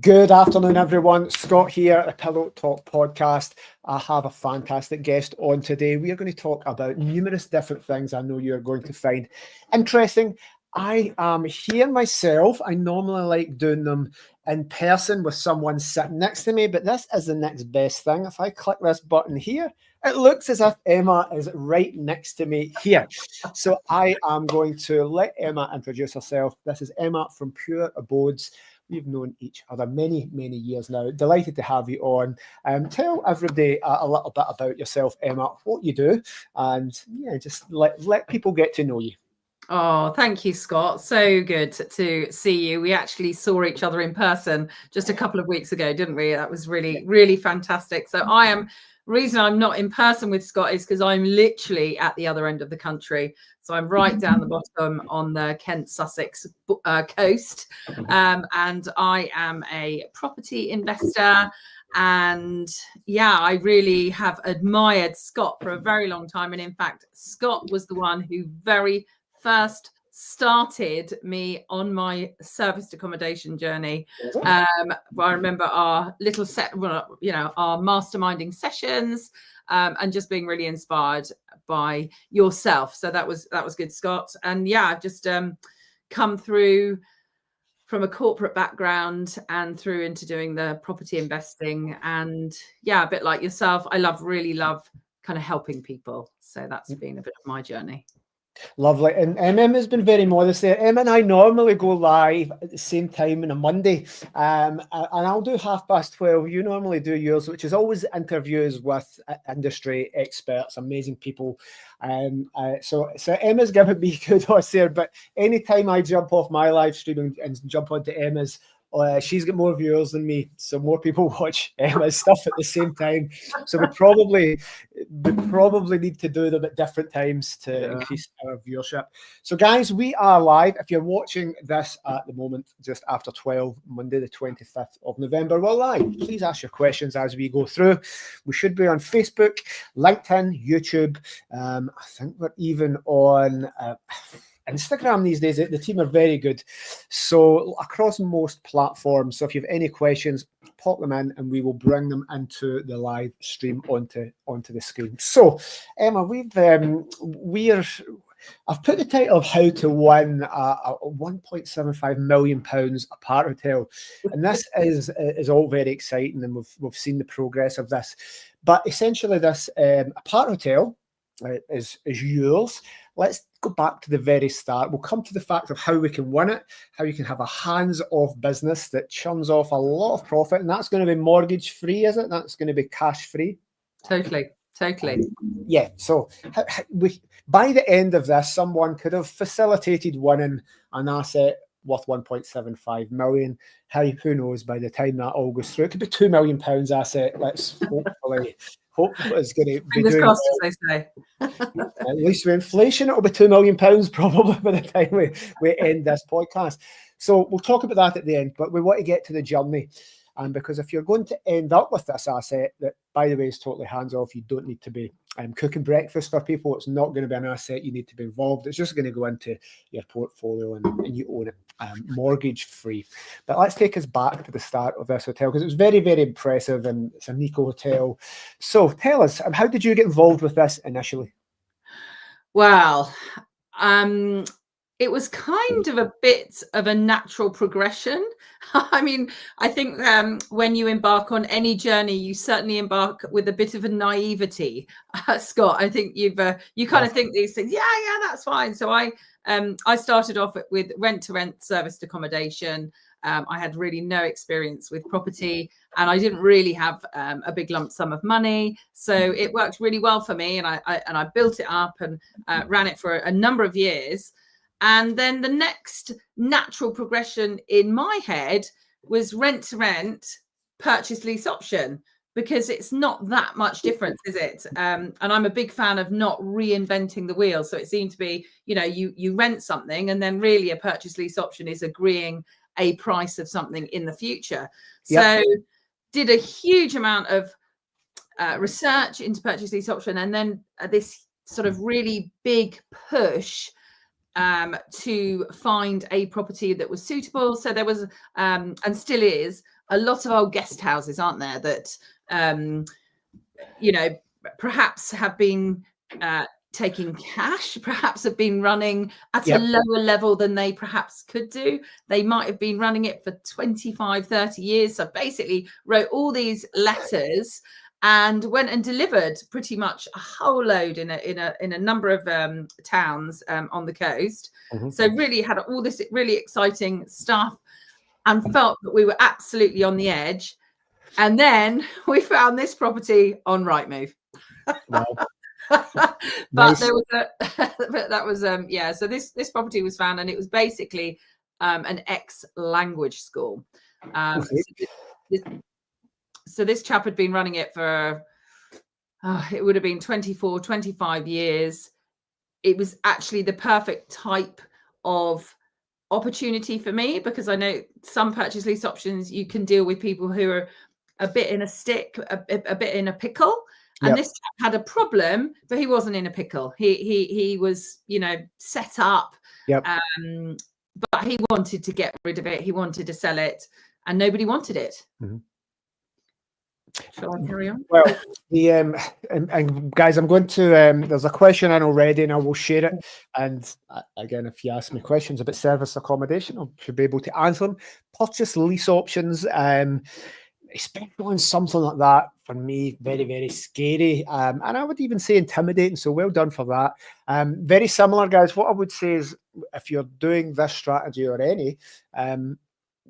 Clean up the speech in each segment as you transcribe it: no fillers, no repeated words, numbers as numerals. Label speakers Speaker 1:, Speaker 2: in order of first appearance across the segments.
Speaker 1: Good afternoon, everyone. Scott here at the Pillow Talk podcast. I have a fantastic guest on today. We are going to talk about numerous different things I know you're going to find interesting. I am here myself. I normally like doing them in person with someone sitting next to me, but this is the next best thing. If I click this button here, it looks as if Emma is right next to me here. So I am going to let Emma introduce herself. This is Emma from Pure Abodes. We've known each other many, many years now. Delighted to have you on. Tell everybody a little bit about yourself, Emma, what you do, and yeah, just let people get to know you.
Speaker 2: Oh, thank you, Scott. So good to see you. We actually saw each other in person just a couple of weeks ago, didn't we? That was really, really fantastic. So reason I'm not in person with Scott is because I'm literally at the other end of the country. So I'm right down the bottom on the Kent-Sussex coast. And I am a property investor. And yeah, I really have admired Scott for a very long time. And in fact, Scott was the one who very first started me on my serviced accommodation journey. I remember our little our masterminding sessions, and just being really inspired by yourself. So that was good, Scott. And yeah, I've just come through from a corporate background and through into doing the property investing. And yeah, a bit like yourself, I really love kind of helping people. So that's been a bit of my journey.
Speaker 1: Lovely. And Emma's been very modest there. Emma and I normally go live at the same time on a Monday, and I'll do 12:30. You normally do yours, which is always interviews with industry experts, amazing people. So Emma's giving me kudos there, but anytime I jump off my live stream and jump onto Emma's, she's got more viewers than me, so more people watch Emma's stuff at the same time. So we probably need to do them at different times to increase our viewership. So guys, we are live. If you're watching this at the moment, just after 12, Monday the 25th of November, we're live. Please ask your questions as we go through. We should be on Facebook, LinkedIn, YouTube. I think we're even on Instagram these days. The team are very good, so across most platforms. So if you have any questions, pop them in and we will bring them into the live stream onto the screen. So Emma, I've put the title of How to Win a £1.75 million Aparthotel, and this is all very exciting, and we've seen the progress of this. But essentially, this Aparthotel is yours. Let's go back to the very start. We'll come to the fact of how we can win it, how you can have a hands-off business that churns off a lot of profit, and that's going to be mortgage-free, is it? That's going to be cash-free?
Speaker 2: Totally.
Speaker 1: Yeah, so by the end of this, someone could have facilitated winning an asset worth 1.75 million. Who knows, by the time that all goes through, it could be £2 million asset. Let's hope it's going to be doing
Speaker 2: cost, as they say.
Speaker 1: At least with inflation, it'll be £2 million probably by the time we end this podcast. So we'll talk about that at the end, but we want to get to the journey. And because if you're going to end up with this asset that, by the way, is totally hands-off, you don't need to be cooking breakfast for people. It's not going to be an asset you need to be involved. It's just going to go into your portfolio and you own it mortgage-free. But let's take us back to the start of this hotel, because it was very, very impressive, and it's an eco hotel. So tell us, how did you get involved with this initially?
Speaker 2: Well, it was kind of a bit of a natural progression. I mean, I think when you embark on any journey, you certainly embark with a bit of a naivety, Scott. I think you kind of think these things. Yeah, that's fine. So I started off with rent-to-rent serviced accommodation. I had really no experience with property, and I didn't really have a big lump sum of money. So it worked really well for me, and I built it up and ran it for a number of years. And then the next natural progression in my head was rent to rent, purchase lease option, because it's not that much difference, is it? And I'm a big fan of not reinventing the wheel. So it seemed to be, you rent something, and then really a purchase lease option is agreeing a price of something in the future. So did a huge amount of research into purchase lease option, and then this sort of really big push to find a property that was suitable. So there was, and still is, a lot of old guest houses, aren't there, that perhaps have been taking cash, perhaps have been running at a lower level than they perhaps could do. They might have been running it for 25, 30 years. So basically wrote all these letters and went and delivered pretty much a whole load in a number of towns on the coast. So really had all this really exciting stuff and felt that we were absolutely on the edge. And then we found this property on Rightmove.
Speaker 1: Wow.
Speaker 2: But
Speaker 1: Nice.
Speaker 2: there was so this property was found, and it was basically an ex-language school. So this chap had been running it for it would have been 24, 25 years. It was actually the perfect type of opportunity for me, because I know some purchase lease options you can deal with people who are a bit in a stick, a bit in a pickle. And this chap had a problem, but he wasn't in a pickle. He was, set up. But he wanted to get rid of it. He wanted to sell it, and nobody wanted it. Shall I carry on?
Speaker 1: Well, the and guys, I'm going to there's a question in already, and I will share it. And again, if you ask me questions about service accommodation, I should be able to answer them. Purchase lease options, especially on something like that, for me, very, very scary. And I would even say intimidating. So well done for that. Very similar, guys. What I would say is, if you're doing this strategy or any,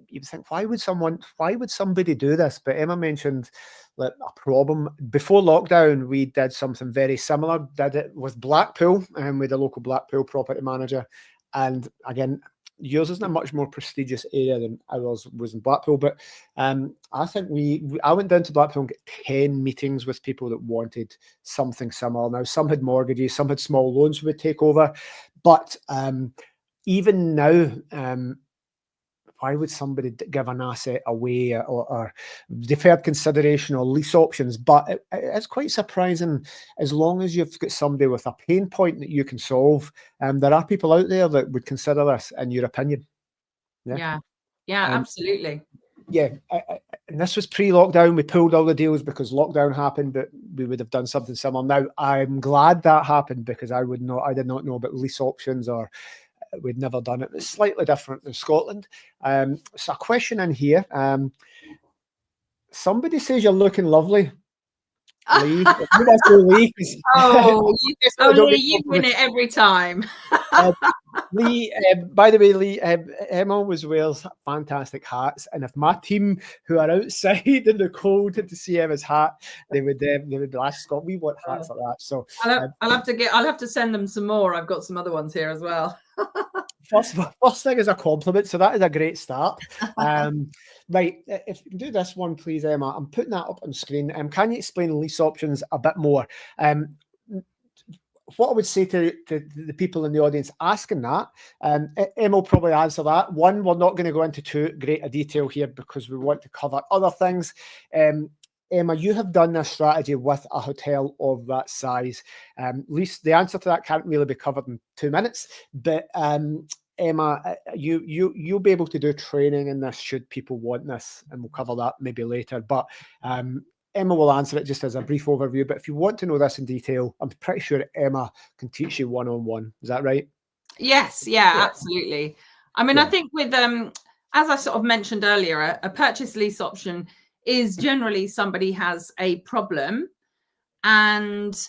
Speaker 1: you think, why would somebody do this? But Emma mentioned that a problem before lockdown. We did something very similar. Did it with Blackpool, with a local Blackpool property manager. And again, yours isn't a much more prestigious area than ours was in Blackpool, but I think I went down to Blackpool and got 10 meetings with people that wanted something similar. Now, some had mortgages, some had small loans we would take over, but even now, why would somebody give an asset away or deferred consideration or lease options? But it's quite surprising, as long as you've got somebody with a pain point that you can solve. There are people out there that would consider this, in your opinion.
Speaker 2: Yeah, absolutely.
Speaker 1: Yeah, and this was pre-lockdown. We pulled all the deals because lockdown happened, but we would have done something similar. Now, I'm glad that happened, because I did not know about lease options, or we'd never done it. It's slightly different in Scotland. So a question in here. Somebody says you're looking lovely. Lee. Lee,
Speaker 2: Lee, you win it every time.
Speaker 1: Lee, by the way, Lee, Emma always wears fantastic hats, and if my team who are outside in the cold to see Emma's hat, they would ask Scott, we want hats like that. So
Speaker 2: I'll have to send them some more. I've got some other ones here as well.
Speaker 1: First thing is a compliment, so that is a great start. Right, if you can do this one, please, Emma. I'm putting that up on screen. Can you explain lease options a bit more? What I would say to the people in the audience asking that, Emma will probably answer that. One, we're not going to go into too great a detail here because we want to cover other things. Emma, you have done this strategy with a hotel of that size. Least the answer to that can't really be covered in 2 minutes, but Emma, you'll be able to do training in this should people want this, and we'll cover that maybe later. But Emma will answer it just as a brief overview. But if you want to know this in detail, I'm pretty sure Emma can teach you one-on-one. Is that right?
Speaker 2: Yes, yeah, absolutely. I mean, I think with as I sort of mentioned earlier, a purchase lease option is generally somebody has a problem, and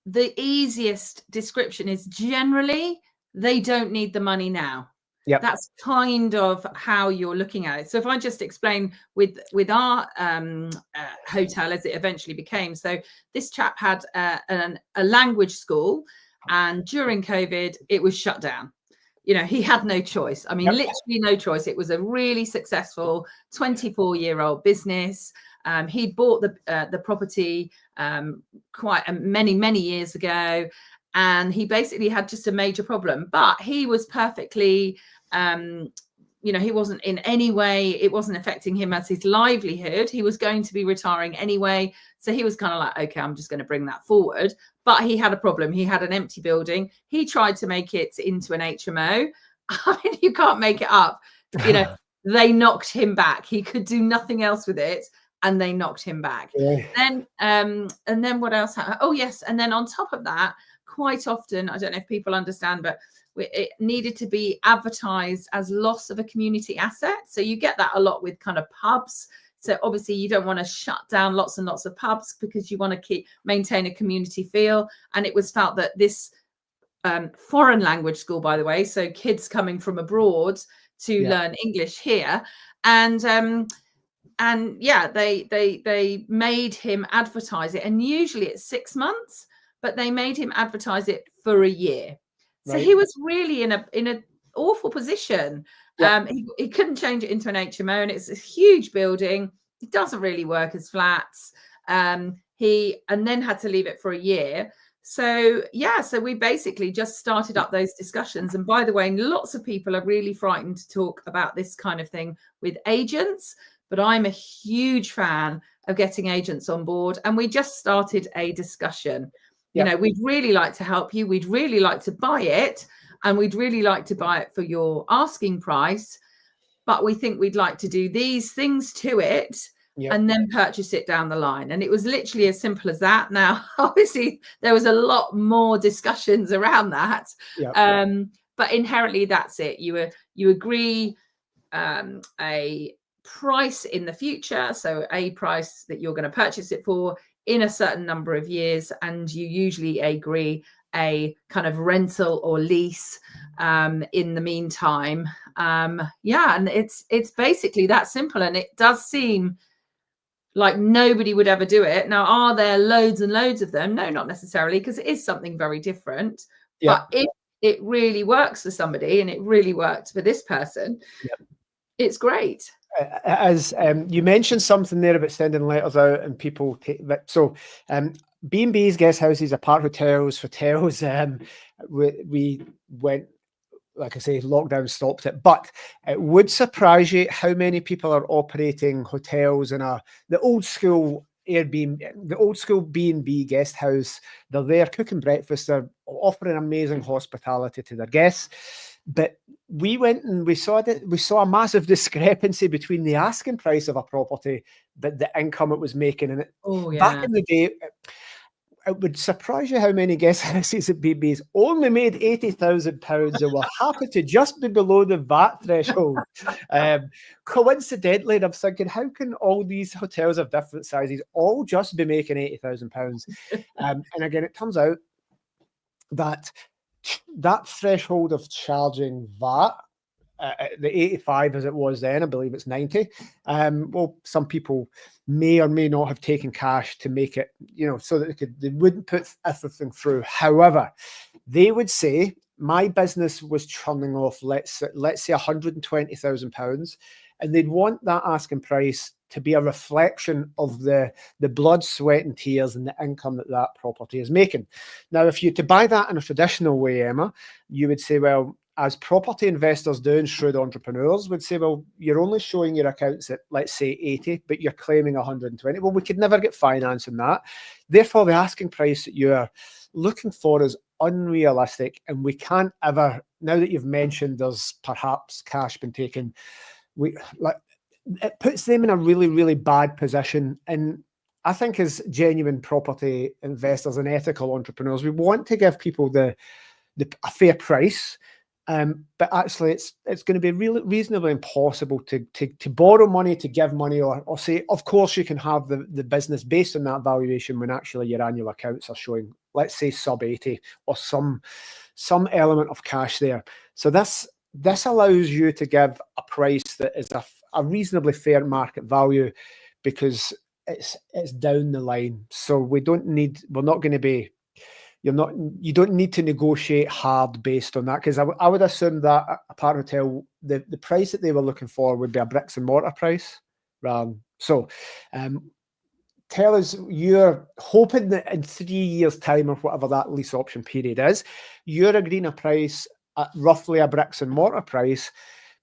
Speaker 2: the easiest description is generally they don't need the money now. Yep. That's kind of how you're looking at it. So if I just explain with our hotel as it eventually became, so this chap had a language school, and during COVID it was shut down. He had no choice. I mean, literally no choice. It was a really successful 24-year-old business. He'd bought the property quite many years ago, and he basically had just a major problem. But he was perfectly, he wasn't in any way, it wasn't affecting him as his livelihood. He was going to be retiring anyway. So he was kind of like, okay, I'm just going to bring that forward. But he had a problem. He had an empty building. He tried to make it into an HMO. I mean, you can't make it up. they knocked him back. He could do nothing else with it, and they knocked him back.
Speaker 1: Yeah.
Speaker 2: And then what else happened? Oh yes, and then on top of that, quite often, I don't know if people understand, but it needed to be advertised as loss of a community asset. So you get that a lot with kind of pubs. So obviously you don't want to shut down lots and lots of pubs because you want to maintain a community feel. And it was felt that this foreign language school, by the way, so kids coming from abroad to learn English here, and yeah, they made him advertise it, and usually it's 6 months, but they made him advertise it for a year. So he was really in a awful position. He couldn't change it into an HMO, and it's a huge building. It doesn't really work as flats. He then had to leave it for a year. So yeah, so we basically just started up those discussions. And by the way, lots of people are really frightened to talk about this kind of thing with agents, but I'm a huge fan of getting agents on board. And we just started a discussion. You know, we'd really like to help you. We'd really like to buy it, and we'd really like to buy it for your asking price. But we think we'd like to do these things to it and then purchase it down the line. And it was literally as simple as that. Now, obviously, there was a lot more discussions around that. But inherently, that's it. You agree a price in the future. So a price that you're going to purchase it for in a certain number of years. And you usually agree a kind of rental or lease in the meantime. And it's basically that simple. And it does seem like nobody would ever do it. Now, are there loads and loads of them? No, not necessarily, because it is something very different. But if it really works for somebody, and it really worked for this person, it's great.
Speaker 1: As you mentioned something there about sending letters out and people take that. So B&Bs, guest houses, Aparthotels, hotels, we went, like I say, lockdown stopped it, but it would surprise you how many people are operating hotels in the old school Airbnb, the old school B&B guest house. They're there cooking breakfast. They're offering amazing hospitality to their guests. But we went and we saw a massive discrepancy between the asking price of a property, but the income it was making. And back in the day, it would surprise you how many guest houses at BB's only made £80,000 and were happy to just be below the VAT threshold. Coincidentally, and I'm thinking, how can all these hotels of different sizes all just be making £80,000? And again, it turns out that threshold of charging VAT, the 85 as it was then, I believe it's 90. Well, some people may or may not have taken cash to make it, so that they wouldn't put everything through. However, they would say my business was churning off, let's say £120,000, and they'd want that asking price to be a reflection of the blood, sweat and tears and the income that property is making. Now, if you to buy that in a traditional way, Emma, you would say, well, as property investors do, and shrewd entrepreneurs would say, well, you're only showing your accounts at, let's say, 80, but you're claiming 120. Well, we could never get finance in that. Therefore, the asking price that you're looking for is unrealistic, and we can't ever, now that you've mentioned there's perhaps cash been taken, it puts them in a really, really bad position. And I think as genuine property investors and ethical entrepreneurs, we want to give people a fair price. But actually, it's going to be really reasonably impossible to borrow money, to give money, or say, of course, you can have the business based on that valuation when actually your annual accounts are showing, let's say, sub 80 or some element of cash there. So this allows you to give a price that is a reasonably fair market value, because it's down the line. So you don't need to negotiate hard based on that, because I would assume that Aparthotel, the price that they were looking for would be a bricks and mortar price. So tell us, you're hoping that in 3 years' time, or whatever that lease option period is, you're agreeing a price at roughly a bricks and mortar price,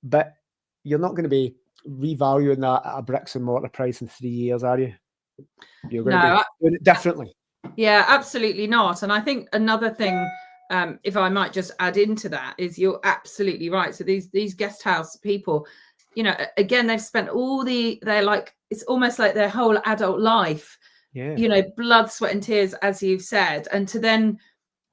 Speaker 1: but you're not going to be revaluing that at a bricks and mortar price in 3 years, are you? You're going to be doing it differently.
Speaker 2: Yeah, absolutely not. And I think another thing, if I might just add into that, is you're absolutely right. So these guest house people, you know, again, they've spent they're like, it's almost like their whole adult life, you know, blood, sweat and tears, as you've said. And to then,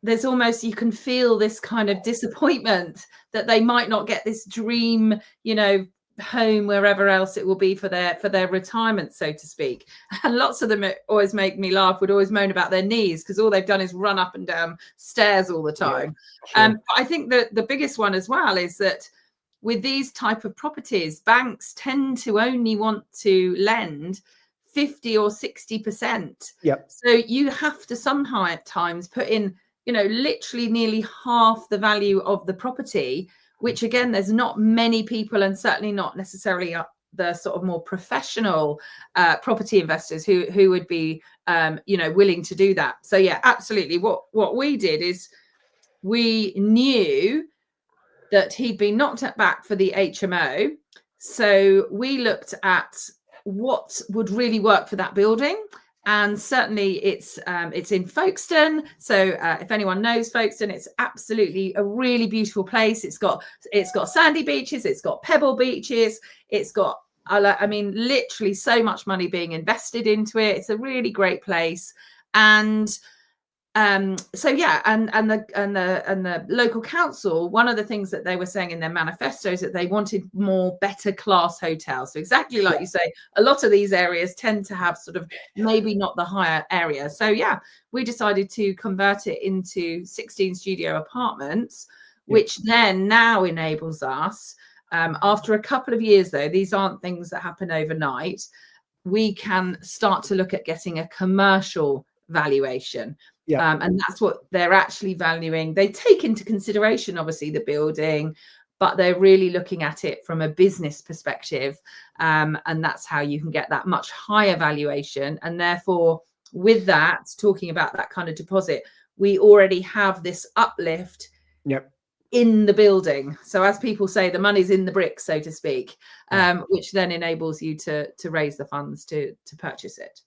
Speaker 2: there's almost, you can feel this kind of disappointment that they might not get this dream, you know, home wherever else it will be for their retirement, so to speak. And lots of them always make me laugh, would always moan about their knees because all they've done is run up and down stairs all the time. But I think that the biggest one as well is that with these type of properties, banks tend to only want to lend 50 or 60%. So you have to sometimes put in, you know, literally nearly half the value of the property, which again, there's not many people, and certainly not necessarily the sort of more professional property investors who would be, you know, willing to do that. So yeah, absolutely. What we did is we knew that he'd been knocked back for the HMO. So we looked at what would really work for that building. And certainly it's in Folkestone. So if anyone knows Folkestone, it's absolutely a really beautiful place. It's got sandy beaches, it's got pebble beaches, it's got, I mean, literally so much money being invested into it. It's a really great place. And so yeah, and the local council, one of the things that they were saying in their manifesto is that they wanted more better class hotels. So exactly like you say, a lot of these areas tend to have sort of maybe not the higher area. So yeah, we decided to convert it into 16 studio apartments, which then now enables us, after a couple of years though, these aren't things that happen overnight, we can start to look at getting a commercial valuation. And that's what they're actually valuing. They take into consideration, obviously, the building, but they're really looking at it from a business perspective. And that's how you can get that much higher valuation. And therefore, with that, talking about that kind of deposit, we already have this uplift in the building. So as people say, the money's in the bricks, so to speak, which then enables you to raise the funds to purchase it.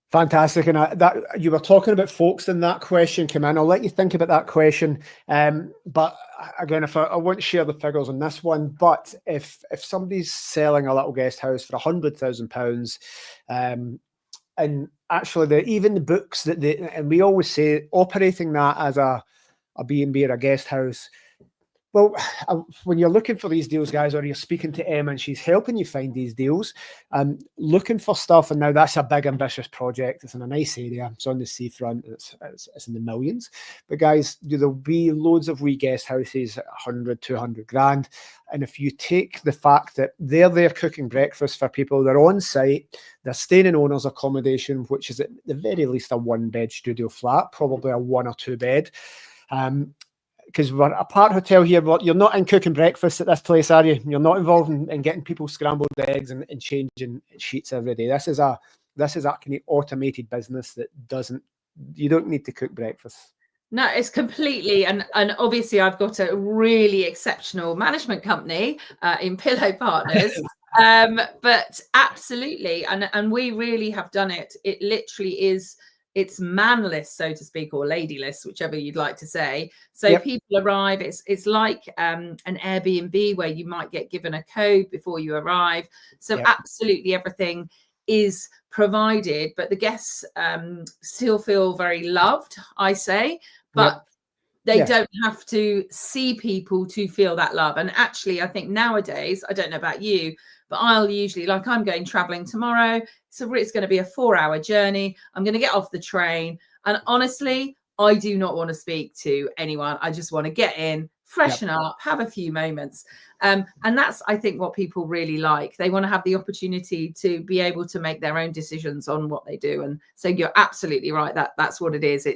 Speaker 1: Fantastic. And that you were talking about folks, and that question came in. I'll let you think about that question. But again, if I won't share the figures on this one, but if somebody's selling a little guest house for £100,000, and actually even the books that and we always say operating that as a B&B or a guest house. Well, when you're looking for these deals, guys, or you're speaking to Emma and she's helping you find these deals, looking for stuff, and now that's a big, ambitious project. It's in a nice area. It's on the seafront. It's in the millions. But guys, there'll be loads of wee guest houses at 100, 200 grand. And if you take the fact that they're there cooking breakfast for people, they're on site, they're staying in owner's accommodation, which is at the very least a 1-bed studio flat, probably a 1 or 2 bed. Because we're Aparthotel here, but you're not in cooking breakfast at this place, are you? You're not involved in getting people scrambled eggs and changing sheets every day. This is a kind of automated business that you don't need to cook breakfast.
Speaker 2: No, it's completely, and obviously I've got a really exceptional management company in Pillow Partners, but absolutely, and we really have done it. It literally is. It's manless, so to speak, or ladyless, whichever you'd like to say. So people arrive. It's like an Airbnb where you might get given a code before you arrive. So absolutely everything is provided, but the guests still feel very loved, I say, but they don't have to see people to feel that love. And actually, I think nowadays, I don't know about you, but I'll usually, like I'm going traveling tomorrow, so it's going to be a 4-hour journey. I'm going to get off the train. And honestly, I do not want to speak to anyone. I just want to get in, freshen up, have a few moments. And that's, I think, what people really like. They want to have the opportunity to be able to make their own decisions on what they do. And so you're absolutely right. That's what it is.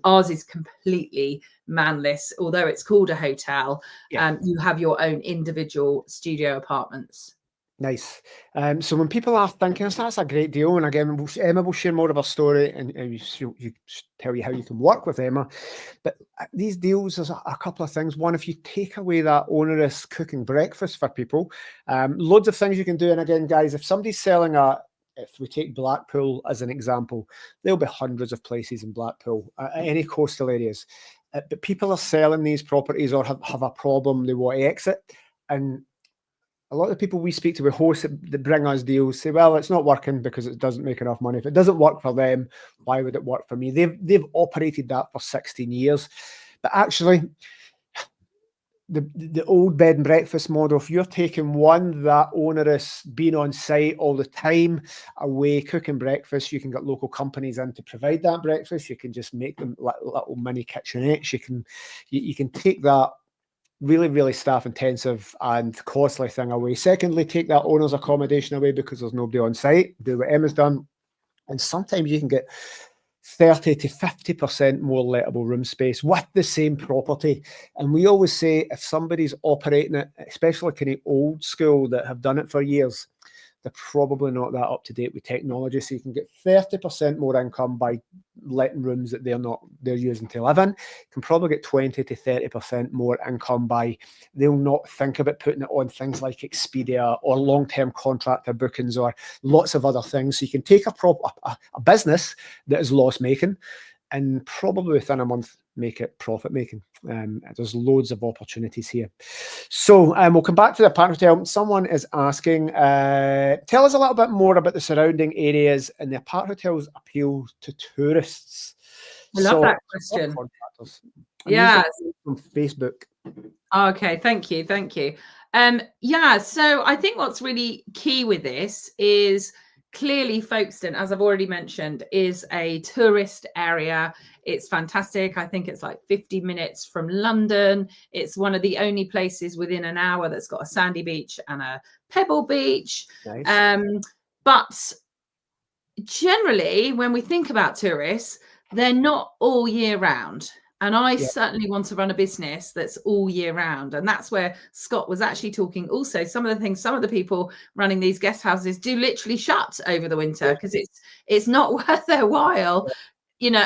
Speaker 2: Ours is completely manless, although it's called a hotel. You have your own individual studio apartments.
Speaker 1: Nice. So when people are thinking, that's a great deal. And again, Emma will share more of her story and she'll tell you how you can work with Emma. But these deals, there's a couple of things. One, if you take away that onerous cooking breakfast for people, loads of things you can do. And again, guys, if somebody's selling if we take Blackpool as an example, there'll be hundreds of places in Blackpool, any coastal areas. But people are selling these properties or have a problem, they want to exit. And a lot of the people we speak to with hosts that bring us deals say, well, it's not working because it doesn't make enough money. If it doesn't work for them, why would it work for me? They've operated that for 16 years. But actually, the old bed and breakfast model, if you're taking one that onerous, being on site all the time, away cooking breakfast, you can get local companies in to provide that breakfast. You can just make them little mini kitchenettes. You can take that really, really staff intensive and costly thing away. Secondly, take that owner's accommodation away because there's nobody on site. Do what Emma's done. And sometimes you can get 30 to 50% more lettable room space with the same property. And we always say if somebody's operating it, especially kind of old school that have done it for years, they're probably not that up to date with technology. So you can get 30% more income by letting rooms that they're using to live in. You can probably get 20 to 30% more income by they'll not think about putting it on things like Expedia or long-term contractor bookings or lots of other things. So you can take a business that is loss-making and probably within a month make it profit-making. There's loads of opportunities here. So we'll come back to the Aparthotel. Someone is asking, tell us a little bit more about the surrounding areas and the Aparthotels appeal to tourists.
Speaker 2: I love that question.
Speaker 1: Yeah. From Facebook.
Speaker 2: Okay, thank you. Yeah, so I think what's really key with this is clearly Folkestone, as I've already mentioned, is a tourist area. It's fantastic. I think it's like 50 minutes from London. It's one of the only places within an hour that's got a sandy beach and a pebble beach. Nice. But generally, when we think about tourists, they're not all year round. And I certainly want to run a business that's all year round. And that's where Scott was actually talking. Also, some of the people running these guest houses do literally shut over the winter because it's not worth their while,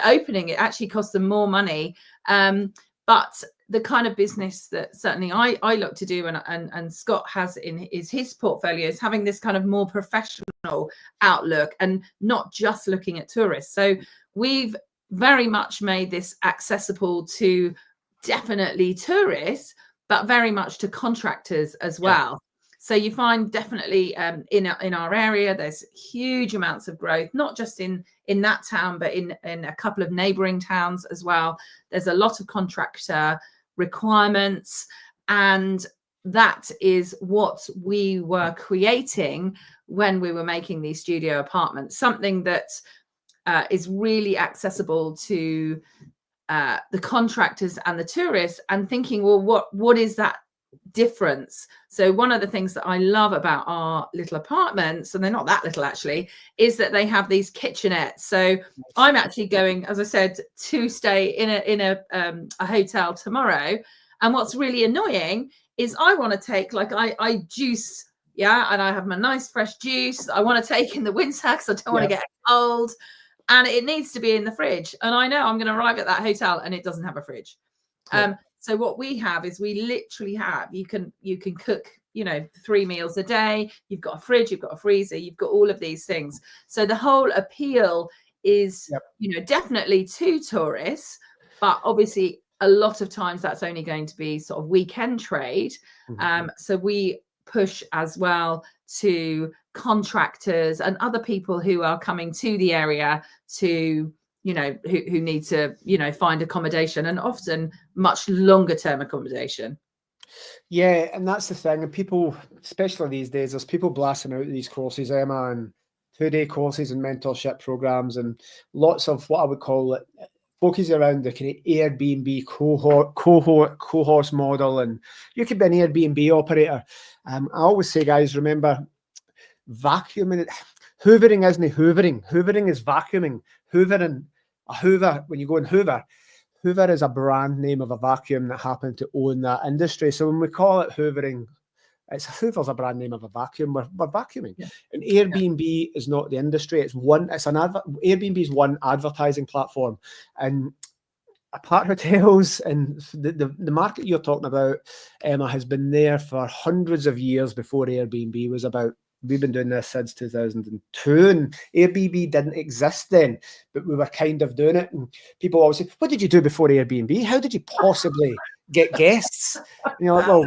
Speaker 2: opening. It actually costs them more money. But the kind of business that certainly I look to do and Scott has in his portfolio is having this kind of more professional outlook and not just looking at tourists. So we've very much made this accessible to definitely tourists, but very much to contractors as well. So you find definitely in our area, there's huge amounts of growth, not just in that town, but in a couple of neighboring towns as well. There's a lot of contractor requirements, and that is what we were creating when we were making these studio apartments, something that is really accessible to the contractors and the tourists, and thinking, well, what is that difference? So one of the things that I love about our little apartments, and they're not that little actually, is that they have these kitchenettes. So I'm actually going, as I said, to stay in a hotel tomorrow. And what's really annoying is I want to take, like, I juice, and I have my nice fresh juice I want to take in the winter because I don't want to get cold. And it needs to be in the fridge. And I know I'm going to arrive at that hotel and it doesn't have a fridge. So what we have is we literally have, you can cook, 3 meals a day. You've got a fridge, you've got a freezer, you've got all of these things. So the whole appeal is, definitely to tourists, but obviously a lot of times that's only going to be sort of weekend trade. So we push as well to contractors and other people who are coming to the area to, who need to, find accommodation, and often much longer term accommodation.
Speaker 1: Yeah, and that's the thing. And people, especially these days, there's people blasting out these courses, Emma, and 2-day courses and mentorship programs, and lots of what I would call it focus around the kind of Airbnb cohort model. And you could be an Airbnb operator. I always say, guys, remember, vacuuming, hoovering isn't hoovering. Hoovering is vacuuming. Hoovering, a Hoover, when you go in Hoover is a brand name of a vacuum that happened to own that industry. So when we call it hoovering, Hoover's a brand name of a vacuum. We're vacuuming. And Airbnb is not the industry. Airbnb is one advertising platform. And Aparthotels and the market you're talking about, Emma, has been there for hundreds of years before Airbnb was about. We've been doing this since 2002, and Airbnb didn't exist then, but we were kind of doing it. And people always say, what did you do before Airbnb? How did you possibly get guests? Well,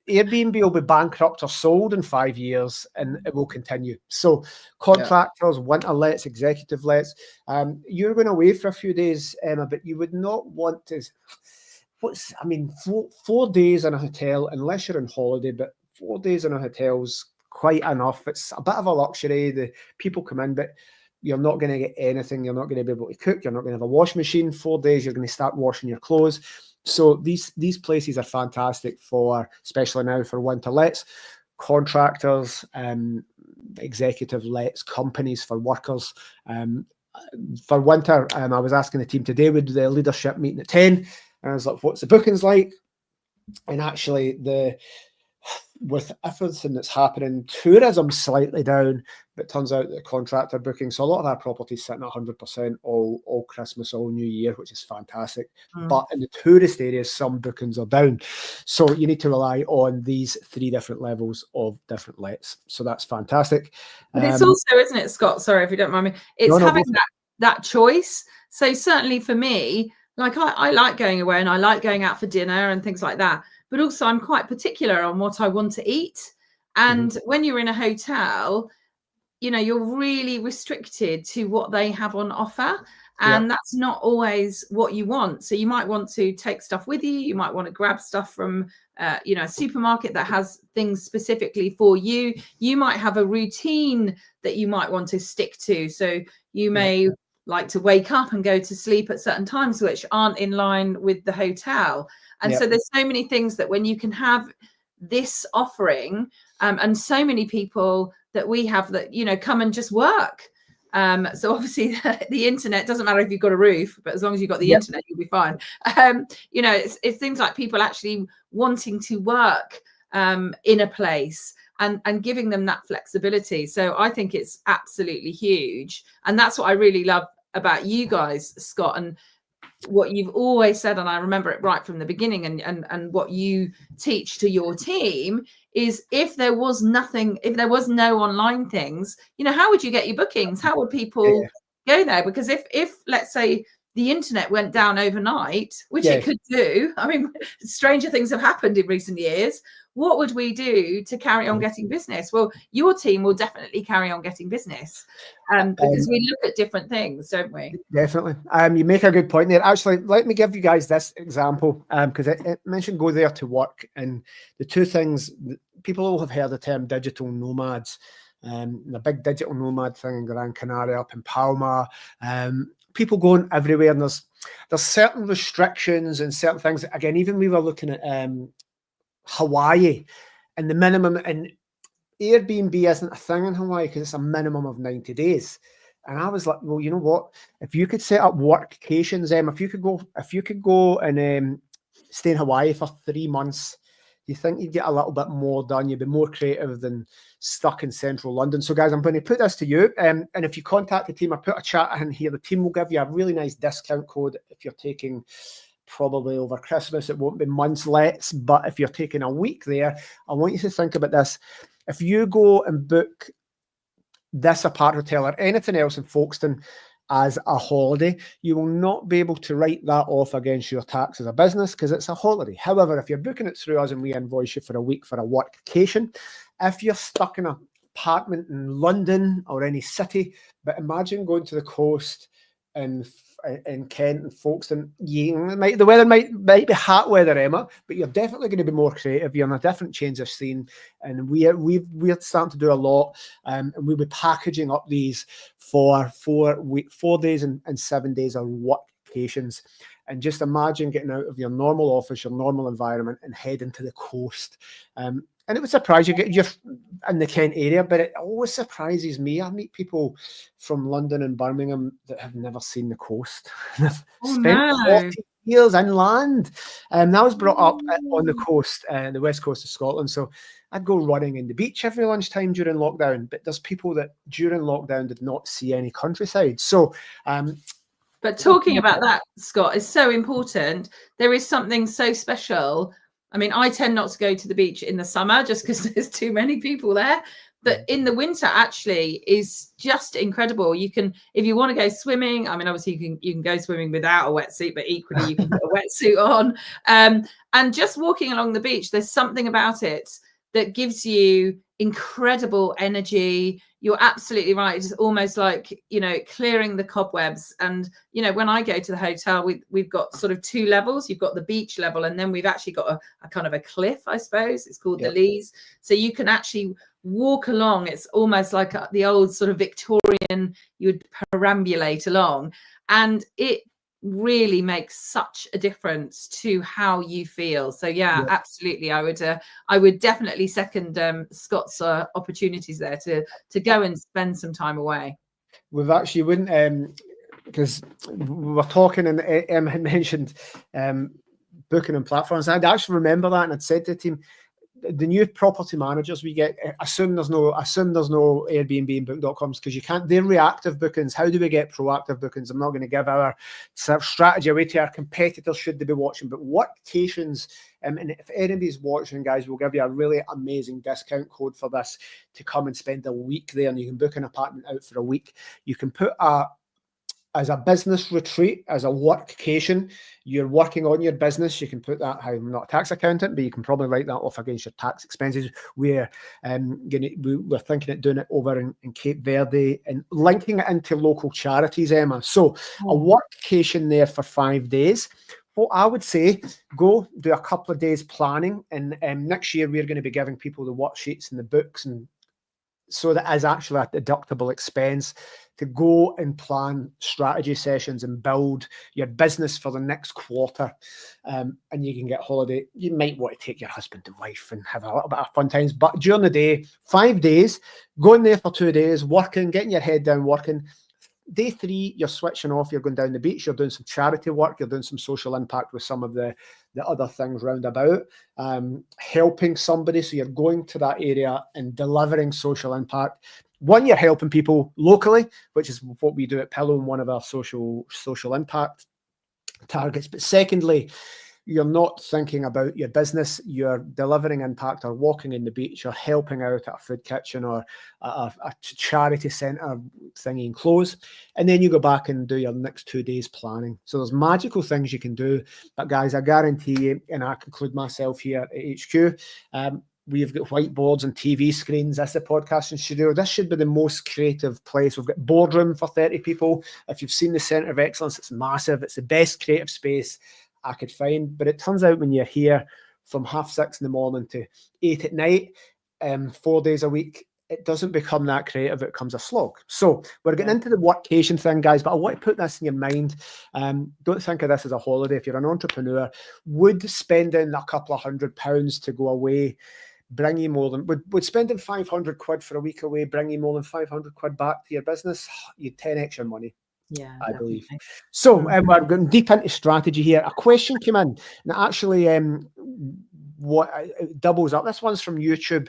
Speaker 1: Airbnb will be bankrupt or sold in 5 years, and it will continue. So contractors, winter lets, executive lets, you're going away for a few days, Emma, but you would not want to, 4 days in a hotel, unless you're on holiday, but 4 days in a hotel's quite enough. It's a bit of a luxury. The people come in, but you're not going to get anything. You're not going to be able to cook. You're not going to have a wash machine. 4 days, you're going to start washing your clothes. So these places are fantastic for, especially now for winter lets, contractors, executive lets, companies for workers. For winter, I was asking the team today, would the leadership meeting at 10? And I was like, what's the bookings like? And actually, with everything that's happening, tourism slightly down, but turns out that the contractor booking, so a lot of our properties sitting at 100% all Christmas, all New Year, which is fantastic. But in the tourist areas, some bookings are down. So you need to rely on these 3 different levels of different lets. So that's fantastic.
Speaker 2: But it's also, isn't it, Scott? Sorry if you don't mind me. It's having that choice. So certainly for me, like I like going away and I like going out for dinner and things like that. But also I'm quite particular on what I want to eat. And when you're in a hotel, you know, you're really restricted to what they have on offer. And that's not always what you want. So you might want to take stuff with you. You might want to grab stuff from, you know, a supermarket that has things specifically for you. You might have a routine that you might want to stick to. So you may like to wake up and go to sleep at certain times, which aren't in line with the hotel. And so there's so many things that when you can have this offering, and so many people that we have that, you know, come and just work. So obviously the internet doesn't matter if you've got a roof, but as long as you've got the internet, you'll be fine. You know, it's things like people actually wanting to work in a place and giving them that flexibility. So I think it's absolutely huge. And that's what I really love about you guys, Scott, and what you've always said, and I remember it right from the beginning, and what you teach to your team is, if there was nothing, if there was no online things, you know, how would you get your bookings? How would people go there? Because if let's say the internet went down overnight, which it could do, I mean, stranger things have happened in recent years. What would we do to carry on getting business? Well, your team will definitely carry on getting business, because we look at different things, don't we?
Speaker 1: Definitely. You make a good point there. Actually, let me give you guys this example, because it mentioned go there to work. And the two things, people all have heard the term digital nomads. The big digital nomad thing in Gran Canaria, up in Palma. People going everywhere, and there's certain restrictions and certain things. Again, even we were looking at Hawaii, and the minimum, and Airbnb isn't a thing in Hawaii because it's a minimum of 90 days. And I was like, well, you know what? If you could set up workcations, if you could go and stay in Hawaii for 3 months, you think you'd get a little bit more done? You'd be more creative than stuck in central London. So guys, I'm going to put this to you. And if you contact the team, I put a chat in here, the team will give you a really nice discount code if you're taking probably over Christmas. It won't be months lets, but if you're taking a week there, I want you to think about this. If you go and book this Aparthotel or anything else in Folkestone as a holiday, you will not be able to write that off against your tax as a business because it's a holiday. However, if you're booking it through us and we invoice you for a week for a workcation, if you're stuck in an apartment in London or any city, but imagine going to the coast in Kent and Folkestone, the weather might be hot weather, Emma, but you're definitely going to be more creative. You're in a different change of scene, and we're starting to do a lot, and we'll be packaging up these for 4 days and 7 days of workcations. And just imagine getting out of your normal office, your normal environment, and heading to the coast. And it would surprise you. You're in the Kent area, but it always surprises me. I meet people from London and Birmingham that have never seen the coast. They've spent 40 years inland. And I was brought up on the coast, the west coast of Scotland. So I'd go running in the beach every lunchtime during lockdown. But there's people that during lockdown did not see any countryside. So,
Speaker 2: but talking about that, Scott, is so important. There is something so special. I mean, I tend not to go to the beach in the summer just because there's too many people there. that in the winter actually is just incredible. You can, if you want to go swimming, I mean, obviously you can go swimming without a wetsuit, but equally you can put a wetsuit on. And just walking along the beach, there's something about it that gives you incredible energy. You're absolutely right. It's almost like, you know, clearing the cobwebs. And, you know, when I go to the hotel, we've got sort of 2 levels. You've got the beach level, and then we've actually got a kind of a cliff, I suppose. It's called the Leas. So you can actually walk along. It's almost like the old sort of Victorian, you would perambulate along, and it really makes such a difference to how you feel. So yeah, absolutely, I would definitely second Scott's opportunities there to go and spend some time away.
Speaker 1: We've actually wouldn't because we were talking, and Em had mentioned booking on platforms. I'd actually remember that, and I'd said to the team, the new property managers we get, assume there's no Airbnb and book.coms, because you can't, they're reactive bookings. How do we get proactive bookings? I'm not going to give our sort of strategy away to our competitors should they be watching, but workcations, and if anybody's watching, guys, we'll give you a really amazing discount code for this to come and spend a week there, and you can book an apartment out for a week. You can put as a business retreat, as a workcation, you're working on your business, you can put that, I'm not a tax accountant, but you can probably write that off against your tax expenses. We're thinking of doing it over in Cape Verde and linking it into local charities, Emma. So a workcation there for 5 days. Well, I would say go do a couple of days planning, and next year we're going to be giving people the worksheets and the books, and so that is actually a deductible expense to go and plan strategy sessions and build your business for the next quarter. And you can get holiday. You might want to take your husband and wife and have a little bit of fun times, but during the day, 5 days, going there for 2 days, working, getting your head down, working. Day 3, you're switching off, you're going down the beach, you're doing some charity work, you're doing some social impact with some of the other things round about, helping somebody. So you're going to that area and delivering social impact. One, you're helping people locally, which is what we do at Pillow and one of our social impact targets. But secondly, you're not thinking about your business, you're delivering impact or walking in the beach or helping out at a food kitchen or a charity centre thingy and close. And then you go back and do your next 2 days planning. So there's magical things you can do. But guys, I guarantee you, and I conclude myself here at HQ, we've got whiteboards and TV screens. That's the podcasting studio. This should be the most creative place. We've got boardroom for 30 people. If you've seen the Centre of Excellence, it's massive. It's the best creative space I could find. But it turns out when you're here from 6:30 in the morning to 8 at night, 4 days a week, it doesn't become that creative. It becomes a slog. So we're getting into the workcation thing, guys, but I want to put this in your mind. Don't think of this as a holiday. If you're an entrepreneur, would spending a couple of £100 to go away bring you more than, would spending 500 quid for a week away bring you more than 500 quid back to your business? You'd 10x your money.
Speaker 2: Yeah,
Speaker 1: I believe. So we're going deep into strategy here. A question came in, and actually what it doubles up. This one's from YouTube.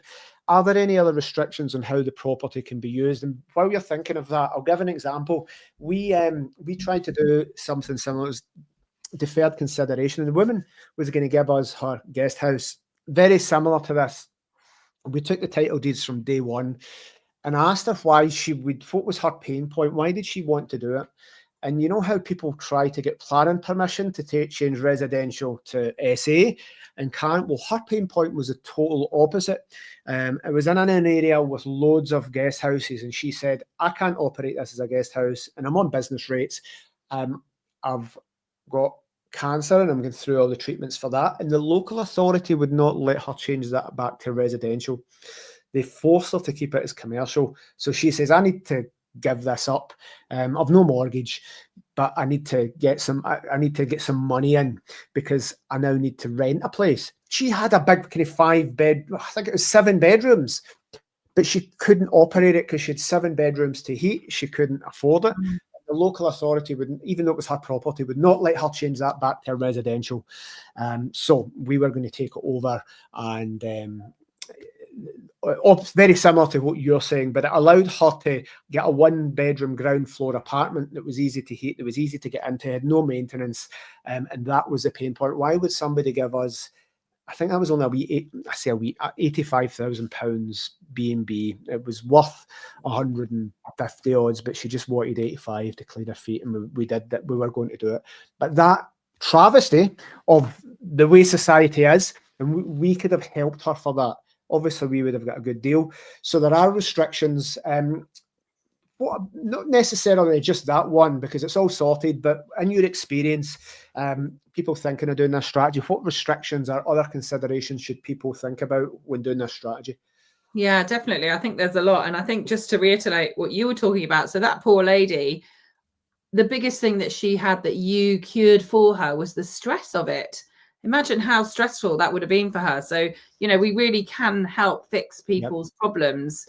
Speaker 1: Are there any other restrictions on how the property can be used? And while you're thinking of that, I'll give an example. We tried to do something similar as deferred consideration, and the woman was going to give us her guest house, very similar to this. We took the title deeds from day one, and I asked her why what was her pain point? Why did she want to do it? And you know how people try to get planning permission to change residential to SA and can't? Well, her pain point was the total opposite. It was in an area with loads of guest houses, and she said, I can't operate this as a guest house, and I'm on business rates. I've got cancer and I'm going through all the treatments for that. And the local authority would not let her change that back to residential. They forced her to keep it as commercial. So she says, I need to give this up. I've no mortgage, but I need to get some money in because I now need to rent a place. She had a big kind of 5-bed, I think it was 7 bedrooms, but she couldn't operate it because she had 7 bedrooms to heat. She couldn't afford it. The local authority wouldn't, even though it was her property, would not let her change that back to residential. So we were going to take it over, and very similar to what you're saying, but it allowed her to get a 1-bedroom ground floor apartment that was easy to heat, that was easy to get into, had no maintenance, and that was the pain point. Why would somebody give us I think that was only a wee £85,000 B&B. It was worth 150 odds, but she just wanted 85 to clean her feet, and we did that. We were going to do it, but that travesty of the way society is, and we could have helped her for that. Obviously, we would have got a good deal. So there are restrictions. Not necessarily just that one, because it's all sorted, but in your experience, people thinking of doing this strategy, what restrictions or other considerations should people think about when doing this strategy?
Speaker 2: Yeah, definitely. I think there's a lot. And I think just to reiterate what you were talking about, so that poor lady, the biggest thing that she had that you cured for her was the stress of it. Imagine how stressful that would have been for her. So, you know, we really can help fix people's problems.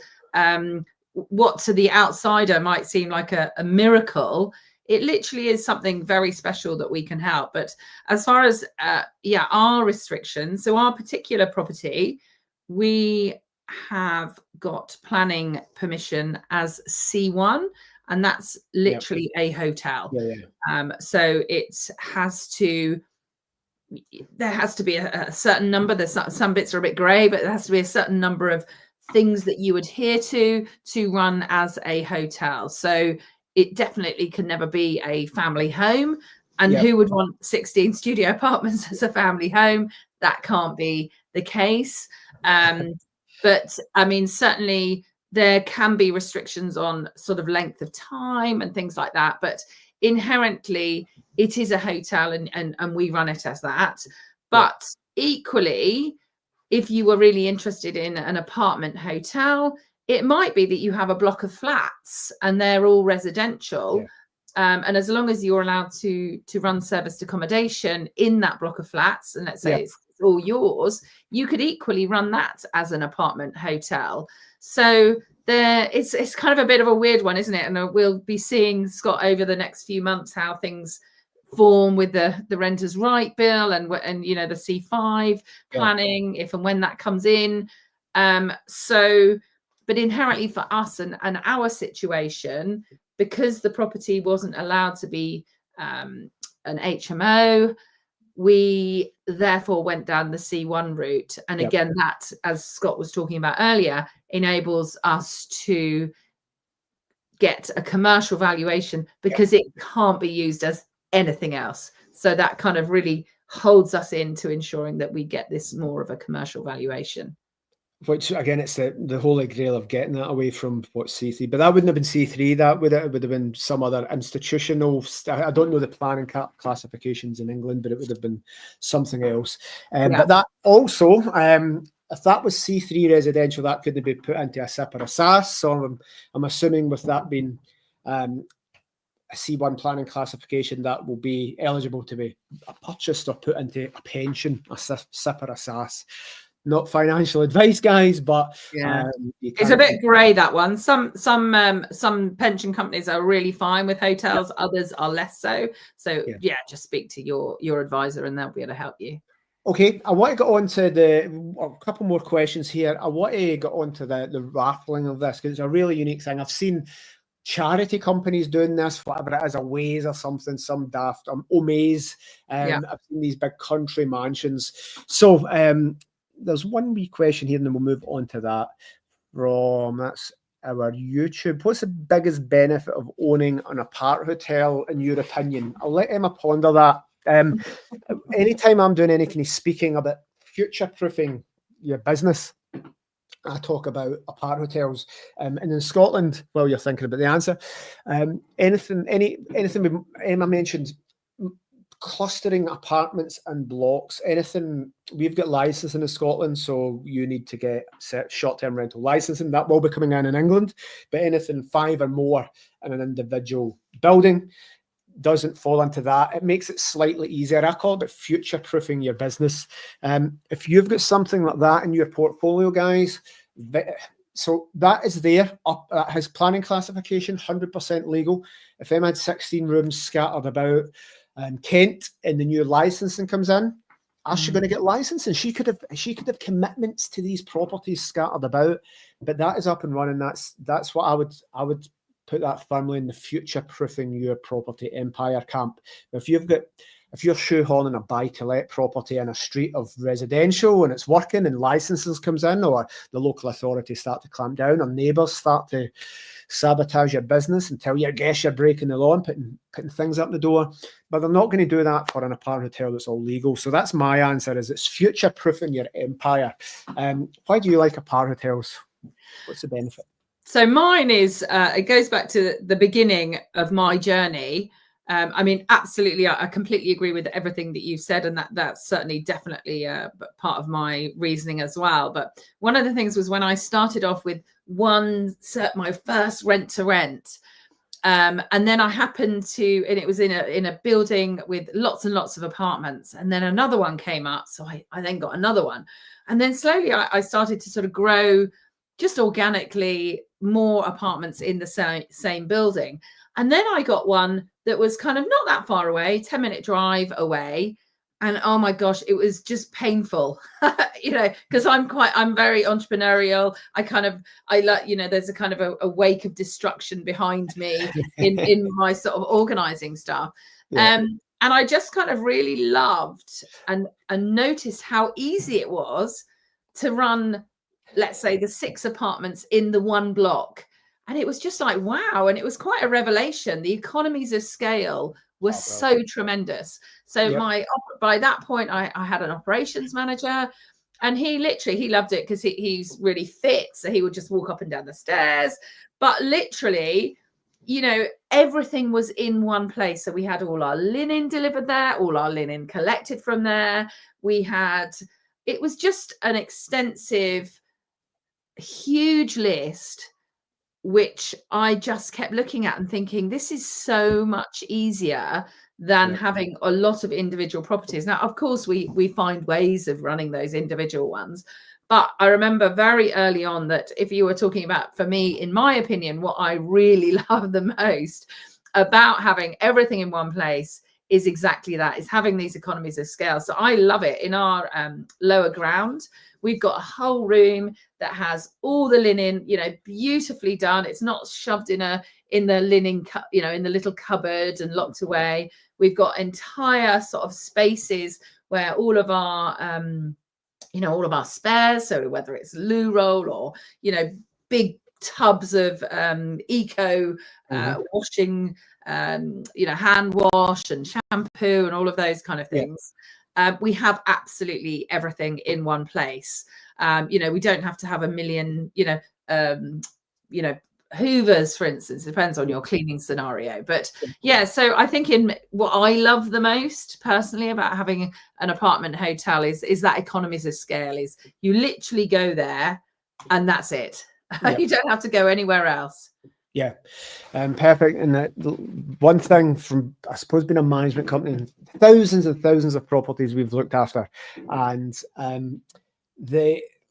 Speaker 2: What to the outsider might seem like a miracle, it literally is something very special that we can help. But as far as our restrictions, so our particular property, we have got planning permission as C1, and that's literally a hotel. So there has to be a certain number. There's some bits are a bit grey, but there has to be a certain number of things that you adhere to run as a hotel. So it definitely can never be a family home. And who would want 16 studio apartments as a family home? That can't be the case. But I mean, certainly there can be restrictions on sort of length of time and things like that. But inherently, it is a hotel, and we run it as that. But equally, if you were really interested in an apartment hotel, it might be that you have a block of flats and they're all residential. And as long as you're allowed to run serviced accommodation in that block of flats, and let's say it's all yours, you could equally run that as an apartment hotel. So it's kind of a bit of a weird one, isn't it? And we'll be seeing, Scott, over the next few months how things form with the renters' right bill and you know, the C5 planning, if and when that comes in. But inherently for us and our situation, because the property wasn't allowed to be an HMO, we therefore went down the C1 route. And again, that, as Scott was talking about earlier, enables us to get a commercial valuation, because it can't be used as anything else. So that kind of really holds us into ensuring that we get this more of a commercial valuation.
Speaker 1: Which again, it's the holy grail of getting that away from what's C3. But that wouldn't have been C3. That would have been some other institutional. I don't know the planning classifications in England, but it would have been something else. But that also, if that was C3 residential, that couldn't be put into a SIP or a SAS. So I'm assuming with that being a C1 planning classification, that will be eligible to be purchased or put into a pension, a SIP or a SAS. Not financial advice, guys, but
Speaker 2: it's a bit grey, that one. Some pension companies are really fine with hotels, others are less so. So just speak to your advisor and they'll be able to help you.
Speaker 1: Okay, I want to get on to a couple more questions here. I want to get on to the raffling of this, because it's a really unique thing. I've seen charity companies doing this, whatever it is, a Waze or something, some daft Omaze. I've seen these big country mansions. So there's one wee question here, and then we'll move on to that. That's our YouTube. What's the biggest benefit of owning an Aparthotel, in your opinion? I'll let Emma ponder that. Anytime I'm doing any kind of speaking about future-proofing your business, I talk about Aparthotels. And in Scotland, well, you're thinking about the answer. Anything Emma mentioned, clustering apartments and blocks, anything. We've got licensing in Scotland, so you need to get short-term rental licensing. That will be coming in England, but anything 5 or more in an individual building doesn't fall into that. It makes it slightly easier. I call it future-proofing your business. If you've got something like that in your portfolio, guys, so that is there. That has planning classification, 100% legal. If Emma had 16 rooms scattered about Kent and the new licensing comes in, is she going to get licensing? She could have commitments to these properties scattered about, but that is up and running. That's what I would put that firmly in the future-proofing your property empire camp. If you've got if you're shoehorning a buy-to-let property in a street of residential and it's working and licenses comes in, or the local authorities start to clamp down, or neighbours start to sabotage your business and tell your guests you're breaking the law and putting things up the door, but they're not going to do that for an apartment hotel that's all legal. So that's my answer, is it's future-proofing your empire. Why do you like apartment hotels? What's the benefit?
Speaker 2: So mine is, it goes back to the beginning of my journey. I mean, absolutely, I completely agree with everything that you've said, and that's certainly definitely part of my reasoning as well. But one of the things was when I started off with my first rent to rent, and then I happened to, and it was in a building with lots and lots of apartments, and then another one came up, so I then got another one, and then slowly I started to sort of grow, just organically, more apartments in the same building. And then I got one that was kind of not that far away, 10-minute drive away. And oh my gosh, it was just painful, because I'm very entrepreneurial. I like, there's a kind of a wake of destruction behind me in my sort of organizing stuff. Yeah. And I just kind of really loved and noticed how easy it was to run, let's say, the 6 apartments in the one block. And it was just like, wow. And it was quite a revelation. The economies of scale were so tremendous. So by that point, I had an operations manager, and he loved it because he's really fit. So he would just walk up and down the stairs. But literally, everything was in one place. So we had all our linen delivered there, all our linen collected from there. It was just an extensive, huge list, which I just kept looking at and thinking, this is so much easier than having a lot of individual properties. Now, of course, we find ways of running those individual ones. But I remember very early on that if you were talking about, for me, in my opinion, what I really love the most about having everything in one place is exactly that, is having these economies of scale. So I love it. In our lower ground, we've got a whole room that has all the linen, beautifully done. It's not shoved in the linen, in the little cupboard and locked away. We've got entire sort of spaces where all of our, all of our spares. So whether it's loo roll or, big tubs of eco washing, hand wash and shampoo and all of those kind of things. We have absolutely everything in one place. We don't have to have a million, hoovers, for instance. It depends on your cleaning scenario. But so I think in what I love the most personally about having an apartment hotel is that economies of scale. Is you literally go there and that's it. You don't have to go anywhere else.
Speaker 1: Yeah, perfect. And one thing from, I suppose, being a management company, thousands and thousands of properties we've looked after, and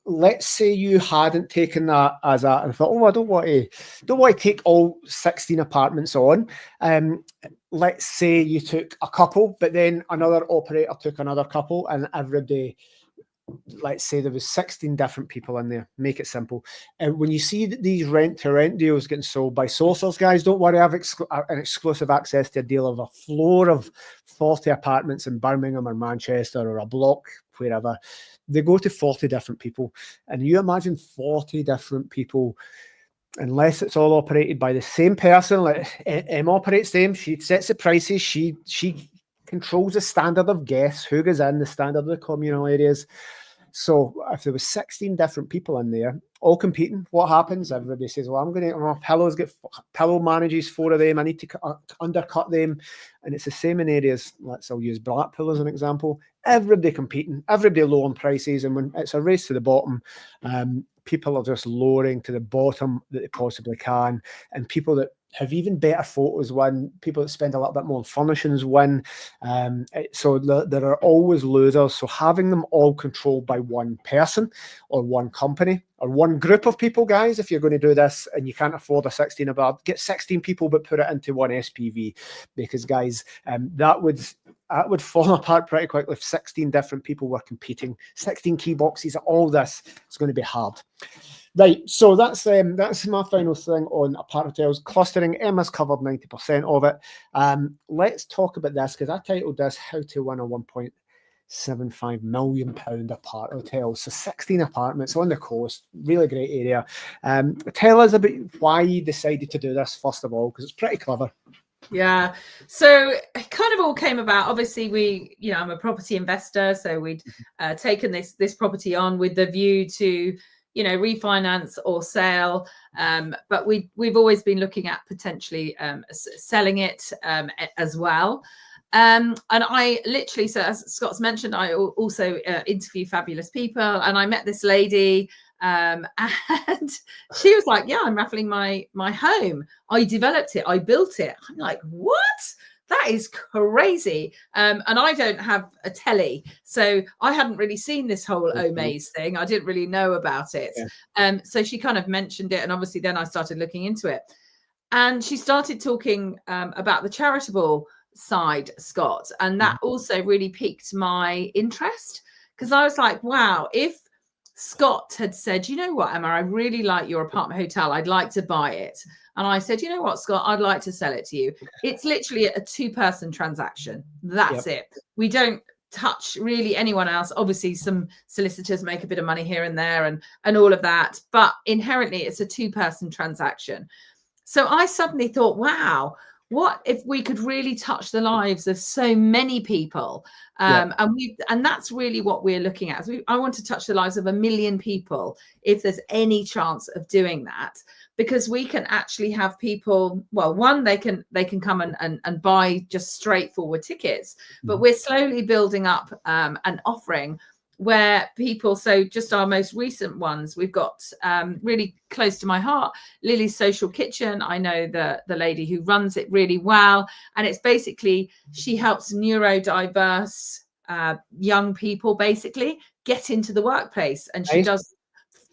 Speaker 1: let's say you hadn't taken that as and thought, I don't want to take all 16 apartments on. Let's say you took a couple, but then another operator took another couple, and everybody, let's say there was 16 different people in there. Make it simple. And when you see these rent-to-rent deals getting sold by sourcers, guys, don't worry, I have an exclusive access to a deal of a floor of 40 apartments in Birmingham or Manchester or a block, wherever. They go to 40 different people. And you imagine 40 different people, unless it's all operated by the same person, like Em operates them, she sets the prices, she controls the standard of guests, who goes in, the standard of the communal areas. So if there was 16 different people in there, all competing, what happens? Everybody says, well, Pillow manages 4 of them, I need to undercut them. And it's the same in areas, I'll use Blackpool as an example. Everybody competing, everybody lowering prices. And when it's a race to the bottom, people are just lowering to the bottom that they possibly can. And people that have even better photos win, people that spend a little bit more on furnishings win. So there are always losers. So having them all controlled by one person or one company or one group of people, guys, if you're going to do this and you can't afford a 16 above, get 16 people, but put it into one SPV, because, guys, that would fall apart pretty quickly if 16 different people were competing. 16 key boxes, all this is going to be hard. Right, so that's my final thing on apart hotels. Clustering. Emma's covered 90% of it. Let's talk about this, because I titled this "How to Win a £1.75 million apart hotel." So 16 apartments on the coast, really great area. Tell us about why you decided to do this first of all, because it's pretty clever.
Speaker 2: Yeah, so it kind of all came about. Obviously, I'm a property investor, so we'd taken this property on with the view to, refinance or sell. But we've always been looking at potentially selling it as well. And I literally, so as Scott's mentioned, I also interview fabulous people, and I met this lady. And she was like, yeah, I'm raffling my home. I developed it. I built it. I'm like, what? That is crazy. And I don't have a telly, so I hadn't really seen this whole Omaze thing. I didn't really know about it. Yeah. So she kind of mentioned it, and obviously then I started looking into it. And she started talking about the charitable side, Scott, and that also really piqued my interest, because I was like, wow, if Scott had said, you know what, Emma, I really like your apartment hotel, I'd like to buy it. And I said, you know what, Scott, I'd like to sell it to you. It's literally a 2-person transaction. That's it. We don't touch really anyone else. Obviously, some solicitors make a bit of money here and there and all of that. But inherently, it's a 2-person transaction. So I suddenly thought, wow, what if we could really touch the lives of so many people? And that's really what we're looking at. I want to touch the lives of 1 million people, if there's any chance of doing that, because we can actually have people, well, one, they can come and buy just straightforward tickets, but we're slowly building up an offering where people, so just our most recent ones, we've got really close to my heart, Lily's Social Kitchen. I know the lady who runs it really well, and it's basically, she helps neurodiverse young people basically get into the workplace, and she does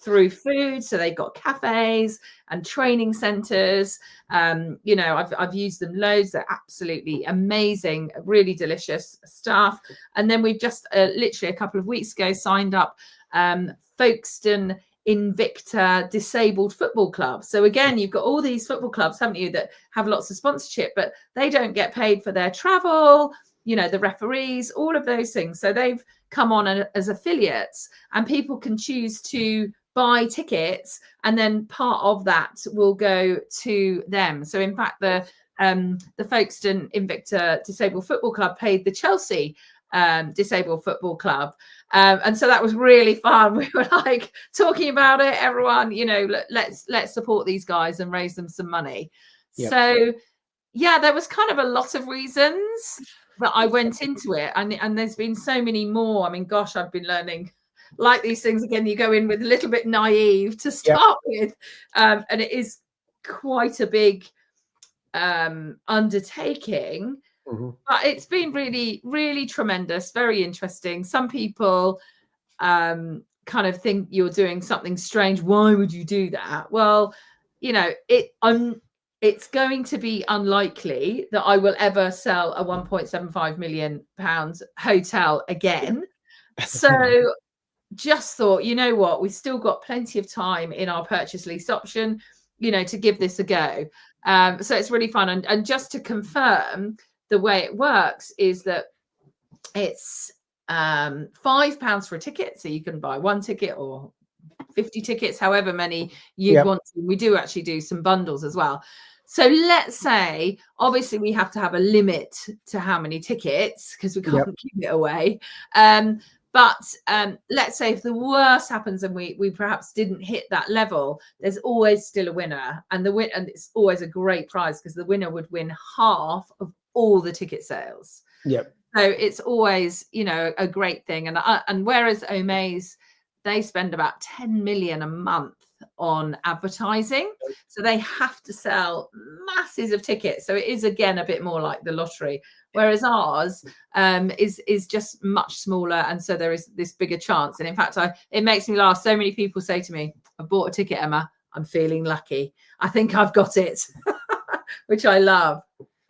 Speaker 2: through food. So they've got cafes and training centers. I've used them loads. They're absolutely amazing, really delicious stuff. And then we've just literally a couple of weeks ago signed up Folkestone Invicta Disabled Football Club. So again, you've got all these football clubs, haven't you, that have lots of sponsorship, but they don't get paid for their travel, the referees, all of those things. So they've come on as affiliates, and people can choose to buy tickets, and then part of that will go to them. So in fact, the Folkestone Invicta Disabled Football Club paid the Chelsea Disabled Football Club, and so that was really fun. We were like talking about it, everyone, let's support these guys and raise them some money. So yeah, there was kind of a lot of reasons that I went into it, and there's been so many more. I mean, gosh, I've been learning, like these things, again, you go in with a little bit naive to start with, and it is quite a big undertaking, but it's been really, really tremendous, very interesting. Some people kind of think you're doing something strange. Why would you do that? Well, it's going to be unlikely that I will ever sell a £1.75 million hotel again. So just thought, you know what, we've still got plenty of time in our purchase lease option, to give this a go. So it's really fun. And just to confirm, the way it works is that it's £5 for a ticket. So you can buy 1 ticket or 50 tickets, however many you want to. We do actually do some bundles as well. So let's say, obviously, we have to have a limit to how many tickets, because we can't give it away. But let's say if the worst happens and we perhaps didn't hit that level, there's always still a winner, and and it's always a great prize, because the winner would win half of all the ticket sales. So it's always, a great thing. And whereas Omaze, they spend about 10 million a month on advertising, so they have to sell masses of tickets. So it is, again, a bit more like the lottery, whereas ours is just much smaller, and so there is this bigger chance. And in fact, it makes me laugh. So many people say to me, "I've bought a ticket, Emma. I'm feeling lucky. I think I've got it," which I love.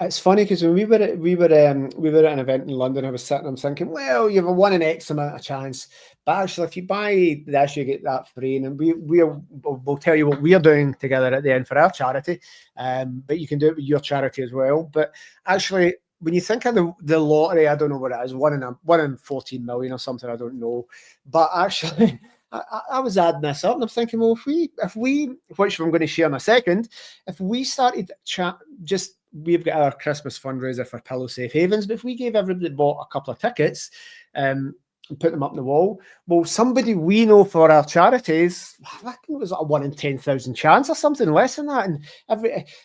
Speaker 1: It's funny because when we were at an event in London, I was sitting, I'm thinking, well, you have a 1 in X amount of chance, but actually, if you buy this, you get that free. And we'll tell you what we are doing together at the end for our charity, but you can do it with your charity as well. But actually, when you think of the lottery, I don't know what it is, 1 in 14 million or something, I don't know. But actually, I was adding this up and I'm thinking, well, if we, which I'm going to share in a second, if we started just we've got our Christmas fundraiser for Pillow Safe Havens, but if we gave everybody that bought a couple of tickets and put them up on the wall, well, somebody we know for our charities, I reckon it was a 1 in 10,000 chance or something less than that, and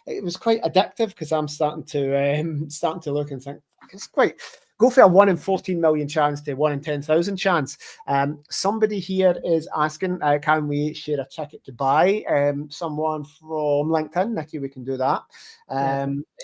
Speaker 1: it was quite addictive because I'm starting to look and think it's quite. Go for a 1 in 14 million chance to 1 in 10,000 chance. Somebody here is asking, can we share a ticket to buy? Someone from LinkedIn, Nikki, we can do that.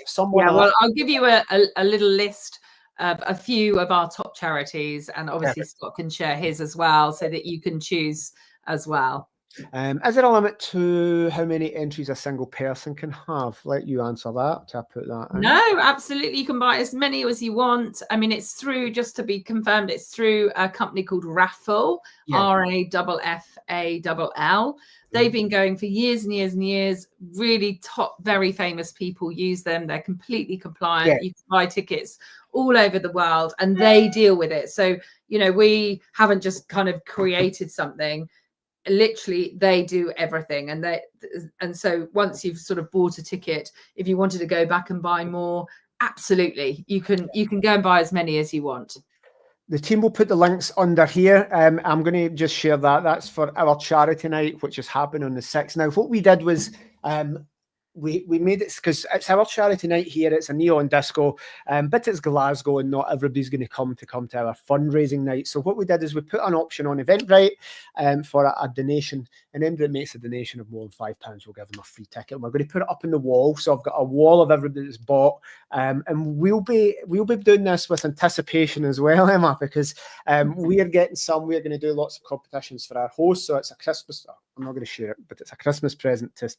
Speaker 2: Someone well, I'll give you a little list of a few of our top charities, and obviously Scott can share his as well so that you can choose as well.
Speaker 1: Is there a limit to how many entries a single person can have? Let you answer that. To put that in.
Speaker 2: No, absolutely. You can buy as many as you want. I mean, it's through, just to be confirmed, it's through a company called Raffle, Raffall. They've been going for years and years and years. Really top, very famous people use them. They're completely compliant. You can buy tickets all over the world and they deal with it. So, you know, we haven't just kind of created something. Literally they do everything, and so once you've sort of bought a ticket, if you wanted to go back and buy more, absolutely you can go and buy as many as you want.
Speaker 1: The team will put the links under here. I'm going to just share that's for our charity night, which is happening on the 6th. Now what we did was we made it because it's our charity night here. It's a neon disco, but it's Glasgow and not everybody's going to come to our fundraising night. So what we did is we put an option on Eventbrite for a donation, and anybody that makes a donation of more than £5, we'll give them a free ticket. And we're going to put it up on the wall. So I've got a wall of everybody that's bought, and we'll be doing this with anticipation as well, Emma, because we're going to do lots of competitions for our hosts. So it's a Christmas. I'm not going to share it, but it's a Christmas present to.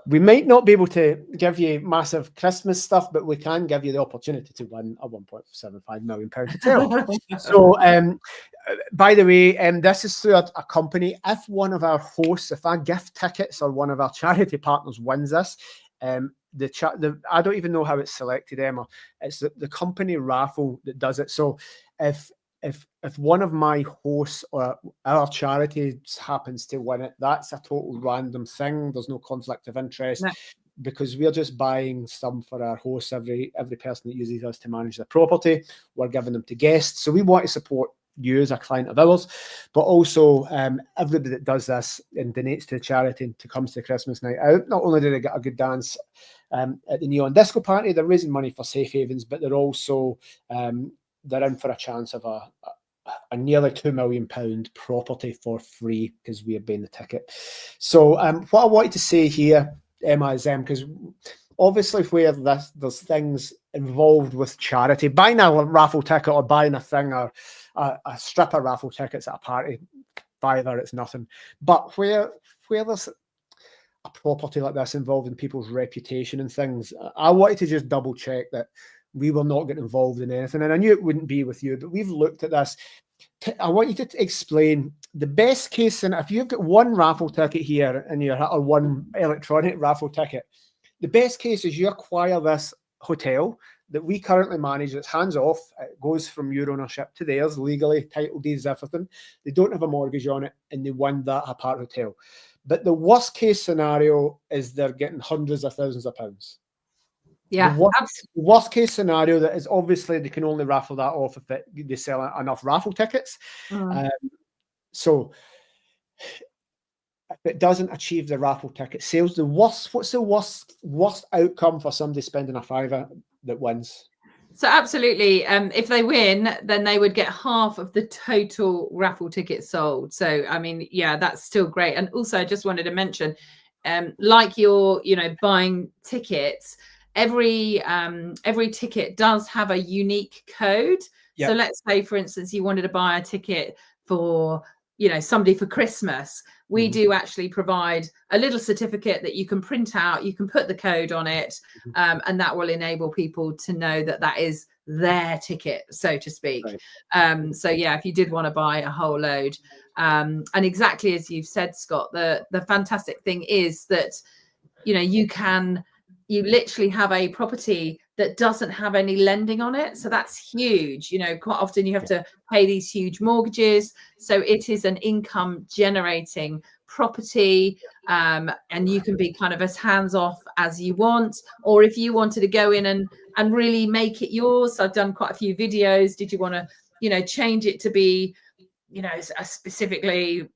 Speaker 1: We might not be able to give you massive Christmas stuff, but we can give you the opportunity to win a £1.75 million hotel. So, by the way, this is through a company. If one of our hosts, if our gift tickets or one of our charity partners wins this, I don't even know how it's selected, Emma. It's the company Raffle that does it. So, if one of my hosts or our charity happens to win it, that's a total random thing. There's no conflict of interest because we're just buying some for our hosts. Every person that uses us to manage their property, we're giving them to guests. So we want to support you as a client of ours, but also everybody that does this and donates to the charity and comes to Christmas night out. Not only do they get a good dance at the neon disco party, they're raising money for Safe Havens, but they're also they're in for a chance of a nearly £2 million property for free because we are paying the ticket. So what I wanted to say here, Emma, is because obviously where there's things involved with charity, buying a raffle ticket or buying a thing or a strip of raffle tickets at a party, either it's nothing. But where there's a property like this involved in people's reputation and things, I wanted to just double check that we will not get involved in anything. And I knew it wouldn't be with you, but we've looked at this. I want you to explain the best case. And if you've got one raffle ticket here and or one electronic raffle ticket, the best case is you acquire this hotel that we currently manage. It's hands off. It goes from your ownership to theirs legally, title deeds, everything. They don't have a mortgage on it and they win that Aparthotel. But the worst case scenario is they're getting hundreds of thousands of pounds.
Speaker 2: Yeah,
Speaker 1: the worst case scenario that is obviously they can only raffle that off if they sell enough raffle tickets. So if it doesn't achieve the raffle ticket sales, what's the worst outcome for somebody spending a £5 that wins?
Speaker 2: So absolutely, if they win, then they would get half of the total raffle tickets sold. So I mean, yeah, that's still great. And also, I just wanted to mention, like you're, buying tickets. Every ticket does have a unique code. Yep. So let's say, for instance, you wanted to buy a ticket for you know, somebody for Christmas, we do actually provide a little certificate that you can print out, you can put the code on it, and that will enable people to know that that is their ticket, so to speak.
Speaker 1: Right.
Speaker 2: So yeah, if you did want to buy a whole load, and exactly as you've said, Scott, the fantastic thing is that, you know, you literally have a property that doesn't have any lending on it. So that's huge. You know, quite often you have to pay these huge mortgages. So it is an income generating property, and you can be kind of as hands off as you want. Or if you wanted to go in and really make it yours, I've done quite a few videos. Did you want to, you know, change it to be, you know, specifically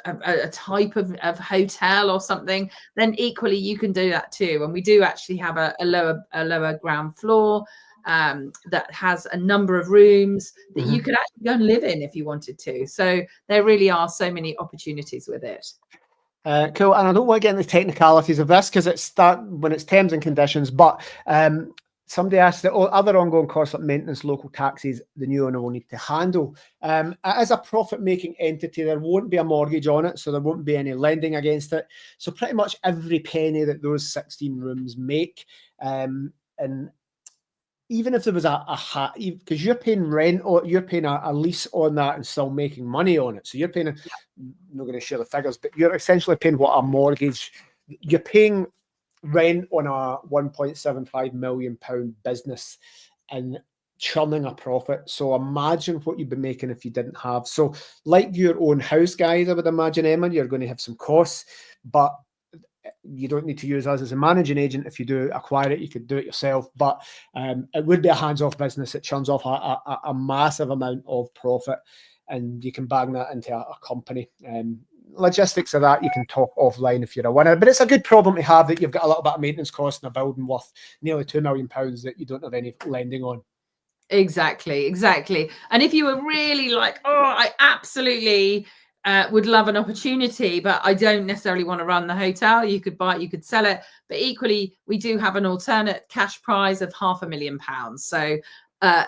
Speaker 2: a type of hotel or something, then equally you can do that too. And we do actually have a lower ground floor that has a number of rooms that you could actually go and live in if you wanted to. So there really are so many opportunities with it.
Speaker 1: Cool. And I don't want to get into the technicalities of this because it's when it's terms and conditions, but somebody asked the other ongoing costs like maintenance, local taxes, the new owner will need to handle. As a profit-making entity, there won't be a mortgage on it, so there won't be any lending against it. So pretty much every penny that those 16 rooms make, and even if there was because you're paying rent or you're paying a lease on that and still making money on it. So you're paying, I'm not going to share the figures, but you're essentially paying what a mortgage, you're paying rent on a £1.75 million business and churning a profit. So imagine what you'd be making if you didn't have. So like your own house, guys, I would imagine, Emma, you're going to have some costs, but you don't need to use us as a managing agent. If you do acquire it, you could do it yourself, but it would be a hands-off business. It churns off a massive amount of profit, and you can bang that into a company. Logistics of that you can talk offline if you're a winner, but it's a good problem to have that you've got a little bit of maintenance cost in a building worth nearly £2 million that you don't have any lending on.
Speaker 2: Exactly. And if you were really like, oh, I absolutely would love an opportunity, but I don't necessarily want to run the hotel, you could buy it, you could sell it. But equally, we do have an alternate cash prize of £500,000. So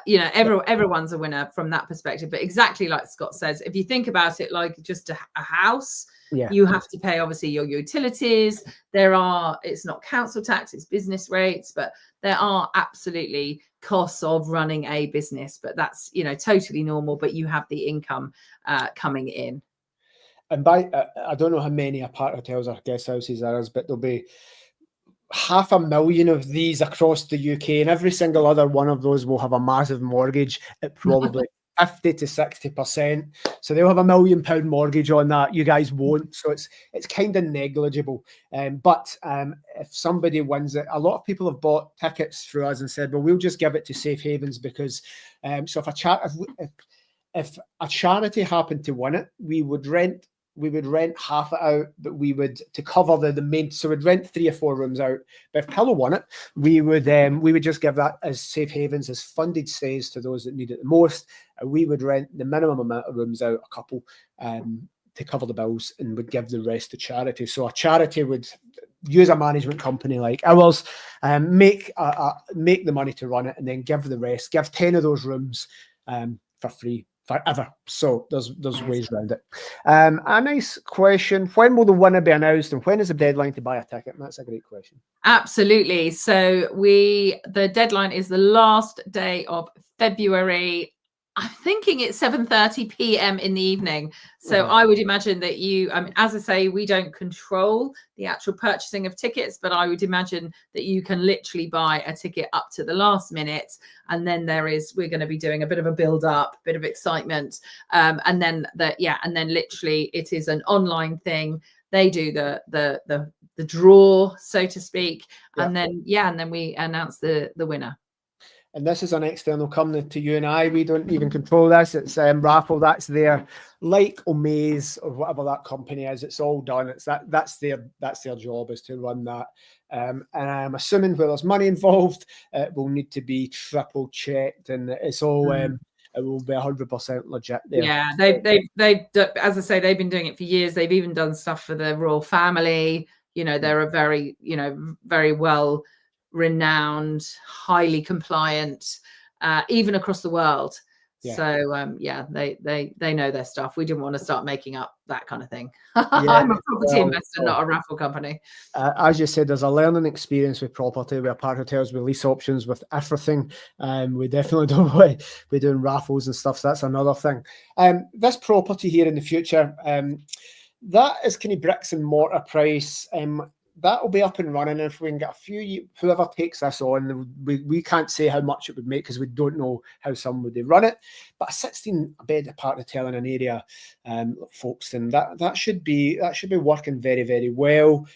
Speaker 2: you know, everyone's a winner from that perspective. But exactly like Scott says, if you think about it like just a house, you have to pay obviously your utilities. It's not council tax, it's business rates, but there are absolutely costs of running a business. But that's, you know, totally normal. But you have the income coming in.
Speaker 1: And I don't know how many Aparthotels or guest houses there is, but there'll be 500,000 of these across the UK, and every single other one of those will have a massive mortgage at probably 50 to 60%. So they'll have £1 million mortgage on that. You guys won't. So it's kind of negligible. But if somebody wins it, a lot of people have bought tickets through us and said, well, we'll just give it to Safe Havens because so if a charity happened to win it, we would rent half it out, but we would, to cover the main, so we'd rent 3 or 4 rooms out. But if Pillow won it, we would just give that as Safe Havens, as funded stays to those that need it the most. And we would rent the minimum amount of rooms out, a couple, to cover the bills, and would give the rest to charity. So a charity would use a management company like ours, make the money to run it, and then give the rest, give 10 of those rooms for free forever. So there's ways around it. A nice question: when will the winner be announced, and when is the deadline to buy a ticket? And that's a great question.
Speaker 2: Absolutely. So the deadline is the last day of February. I'm thinking it's 7:30 p.m. in the evening. So I would imagine that as I say, we don't control the actual purchasing of tickets, but I would imagine that you can literally buy a ticket up to the last minute. And then we're going to be doing a bit of a build up, bit of excitement. And then literally it is an online thing. They do the draw, so to speak. And then we announce the winner.
Speaker 1: And this is an external company to you and I. We don't even control this. It's Raffle. That's their, like Omaze or whatever that company is. It's all done. That's their job, is to run that. And I'm assuming where there's money involved, it will need to be triple checked, and it's all it will be 100% legit there.
Speaker 2: Yeah, they've as I say, they've been doing it for years. They've even done stuff for the royal family. You know, they're a very, very well renowned, highly compliant, even across the world.
Speaker 1: Yeah.
Speaker 2: So yeah, they know their stuff. We didn't want to start making up that kind of thing.
Speaker 1: Yeah.
Speaker 2: I'm a property
Speaker 1: Well,
Speaker 2: investor, not a raffle company.
Speaker 1: as you said, there's a learning experience with property, with Aparthotels, with lease options, with everything. We definitely don't want to be doing raffles and stuff. So that's another thing. This property here in the future, that is kind of bricks and mortar price. That will be up and running if we can get a few, whoever takes this on, we can't say how much it would make because we don't know how some would run it. But a 16-bed Aparthotel in an area, Folkestone, that should be working very, very well.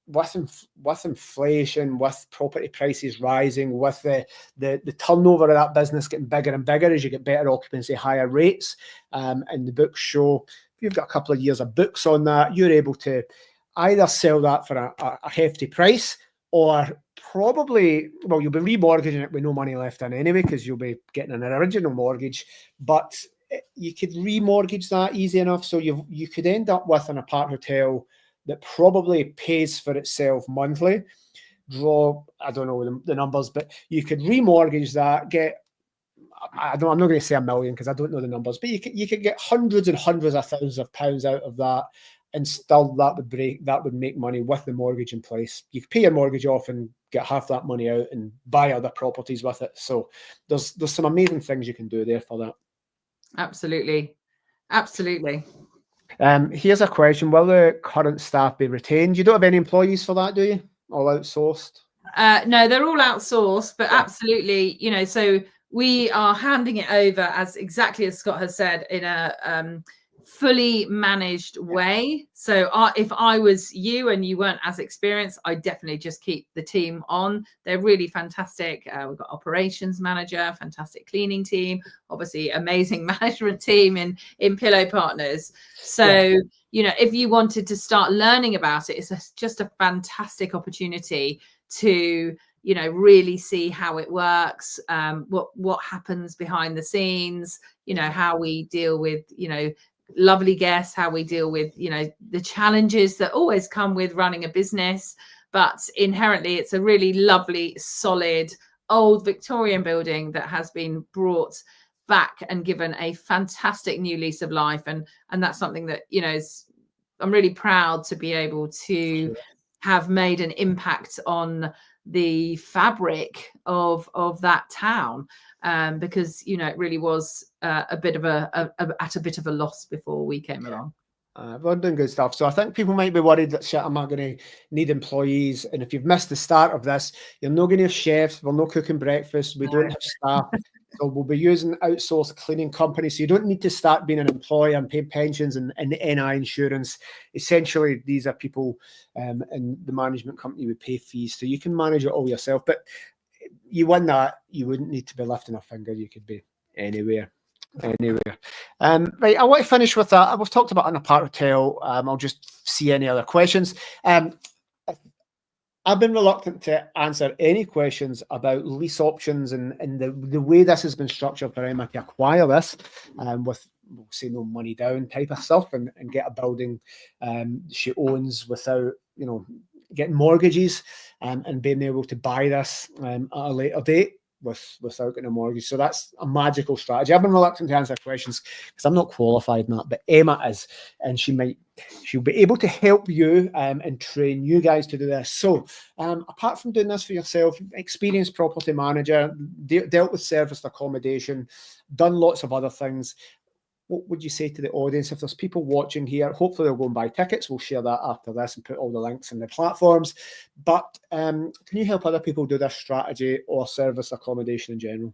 Speaker 1: With inflation, with property prices rising, with the turnover of that business getting bigger and bigger as you get better occupancy, higher rates, and the books show if you've got a couple of years of books on that, you're able to either sell that for a hefty price or probably, well, you'll be remortgaging it with no money left in anyway because you'll be getting an original mortgage, but you could remortgage that easy enough. So you could end up with an Aparthotel that probably pays for itself monthly. I don't know the numbers, but you could remortgage that, I'm not going to say $1 million because I don't know the numbers, but you could get hundreds and hundreds of thousands of pounds out of that, and still that would make money with the mortgage in place. You could pay your mortgage off and get half that money out and buy other properties with it. So there's some amazing things you can do there for that.
Speaker 2: Absolutely.
Speaker 1: Here's a question: will the current staff be retained? You don't have any employees for that, do you? All outsourced?
Speaker 2: No, they're all outsourced, but absolutely, so we are handing it over as exactly as Scott has said in a fully managed way. So if I was you and you weren't as experienced, I'd definitely just keep the team on. They're really fantastic. We've got operations manager, fantastic cleaning team, obviously amazing management team in Pillow Partners. So, if you wanted to start learning about it, it's just a fantastic opportunity to really see how it works, what happens behind the scenes, how we deal with lovely guests, how we deal with the challenges that always come with running a business. But inherently it's a really lovely, solid, old Victorian building that has been brought back and given a fantastic new lease of life, and that's something that I'm really proud to be able to have made an impact on the fabric of that town, because it really was at a bit of a loss before we came along.
Speaker 1: We're doing good stuff. So I think people might be worried that shit, I'm not going to need employees. And if you've missed the start of this, you're not going to have chefs. We're not cooking breakfast. We don't have staff. So we'll be using outsourced cleaning companies. So you don't need to start being an employee and pay pensions and NI insurance. Essentially, these are people, and the management company would pay fees. So you can manage it all yourself. But you win that, you wouldn't need to be lifting a finger. You could be anywhere. Right, I want to finish with that. We've talked about an Aparthotel. I'll just see any other questions. I've been reluctant to answer any questions about lease options and the way this has been structured for Emma to acquire this, with, we'll say, no money down type of stuff, and get a building she owns without getting mortgages, and being able to buy this at a later date without getting a mortgage. So that's a magical strategy. I've been reluctant to answer questions because I'm not qualified in that, but Emma is, and she'll be able to help you and train you guys to do this. So apart from doing this for yourself, experienced property manager, dealt with serviced accommodation, done lots of other things, what would you say to the audience? If there's people watching here, hopefully they'll go and buy tickets. We'll share that after this and put all the links in the platforms. But can you help other people do this strategy or service accommodation in general?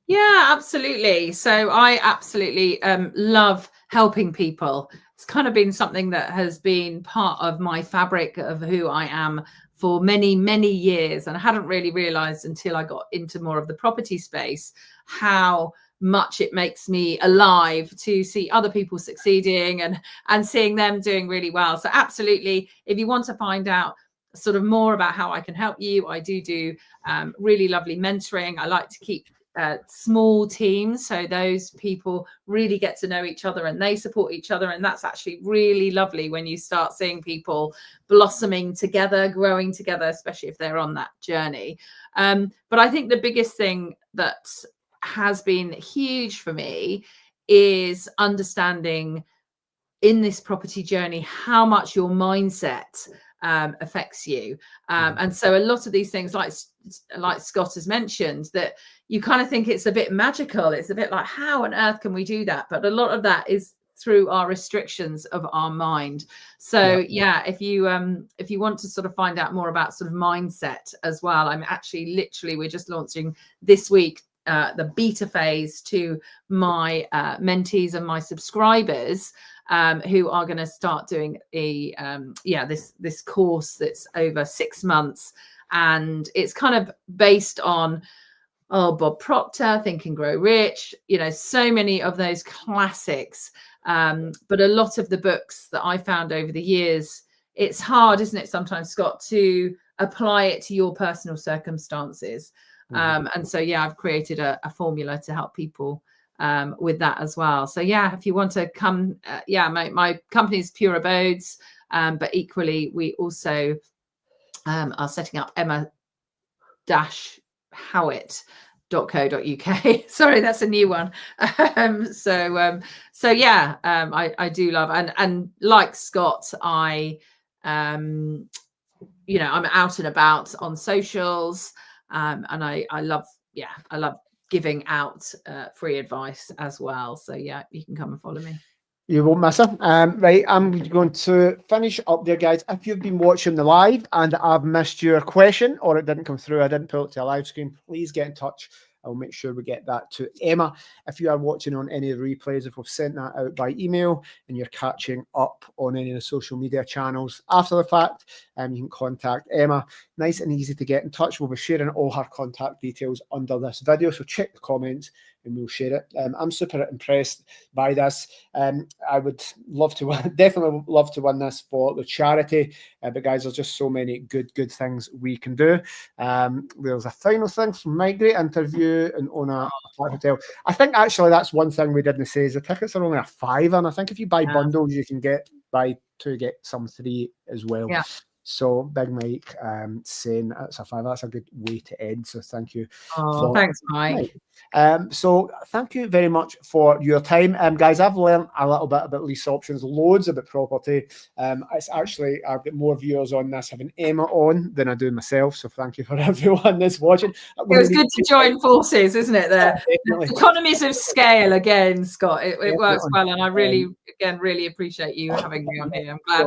Speaker 2: Yeah, absolutely. So I absolutely love helping people. It's kind of been something that has been part of my fabric of who I am for many, many years. And I hadn't really realized until I got into more of the property space how much it makes me alive to see other people succeeding and seeing them doing really well. So absolutely, if you want to find out sort of more about how I can help you, I do really lovely mentoring. I like to keep small teams, so those people really get to know each other and they support each other, and that's actually really lovely when you start seeing people blossoming together, growing together, especially if they're on that journey. But I think the biggest thing that has been huge for me is understanding in this property journey how much your mindset affects you. And so a lot of these things, like Scott has mentioned, that you kind of think it's a bit magical. It's a bit like, how on earth can we do that? But a lot of that is through our restrictions of our mind. So yeah, if you want to sort of find out more about sort of mindset as well, I'm actually literally, we're just launching this week the beta phase to my mentees and my subscribers, who are going to start doing a this course that's over 6 months, and it's kind of based on Bob Proctor, Think and Grow Rich, so many of those classics, but a lot of the books that I found over the years, it's hard, isn't it, sometimes, Scott, to apply it to your personal circumstances. And so I've created a formula to help people with that as well. So if you want to come, my company is Pure Abodes, but equally we also are setting up emma-howitt.co.uk. Sorry, that's a new one. I do love, and like Scott, I'm out and about on socials, and I love giving out free advice as well. So you can come and follow me.
Speaker 1: You won't miss her. Right, I'm going to finish up there, guys. If you've been watching the live and I've missed your question or it didn't come through, I didn't pull it to a live screen, please get in touch. I'll make sure we get that to Emma. If you are watching on any of the replays, if we've sent that out by email and you're catching up on any of the social media channels after the fact, you can contact Emma. Nice and easy to get in touch. We'll be sharing all her contact details under this video, so check the comments and we'll share it. I'm super impressed by this. I would love to definitely love to win this for the charity, but guys, there's just so many good things we can do. There's a final thing from my great interview and on a Aparthotel. I think actually that's one thing we didn't say, is the tickets are only £5, and I think if you buy bundles you can buy 2 get some 3 as well. So Big Mike saying that's a £5. That's a good way to end. So thank you.
Speaker 2: Thanks, Mike.
Speaker 1: So thank you very much for your time, guys. I've learned a little bit about lease options, loads about property. It's actually, I've got more viewers on this having Emma on than I do myself. So thank you for everyone that's watching.
Speaker 2: It was good to join forces, isn't it? The economies of scale again, Scott. It works well, and I really appreciate you having me on here. I'm glad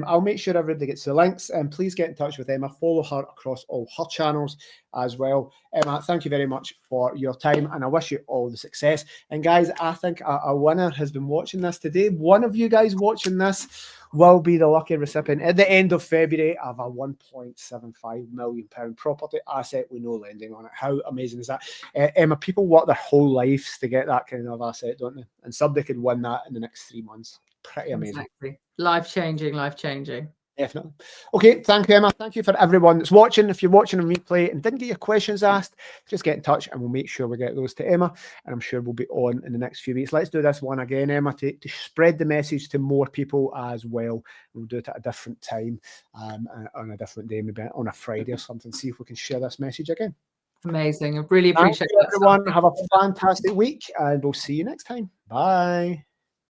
Speaker 1: I'll make sure everybody gets the links, and please get in touch with Emma. Follow her across all her channels as well. Emma, thank you very much for your time, and I wish you all the success. And guys, I think a winner has been watching this today. One of you guys watching this will be the lucky recipient at the end of February of a £1.75 million property asset with no lending on it. How amazing is that? Emma, people work their whole lives to get that kind of asset, don't they? And somebody could win that in the next 3 months. Pretty amazing.
Speaker 2: Exactly. Life-changing.
Speaker 1: Definitely. Okay, thank you, Emma. Thank you for everyone that's watching. If you're watching on replay and didn't get your questions asked, just get in touch and we'll make sure we get those to Emma. And I'm sure we'll be on in the next few weeks. Let's do this one again, Emma, to spread the message to more people as well. We'll do it at a different time, on a different day, maybe on a Friday or something. See if we can share this message again.
Speaker 2: Amazing. I really appreciate
Speaker 1: it. Everyone, have a fantastic week and we'll see you next time. Bye.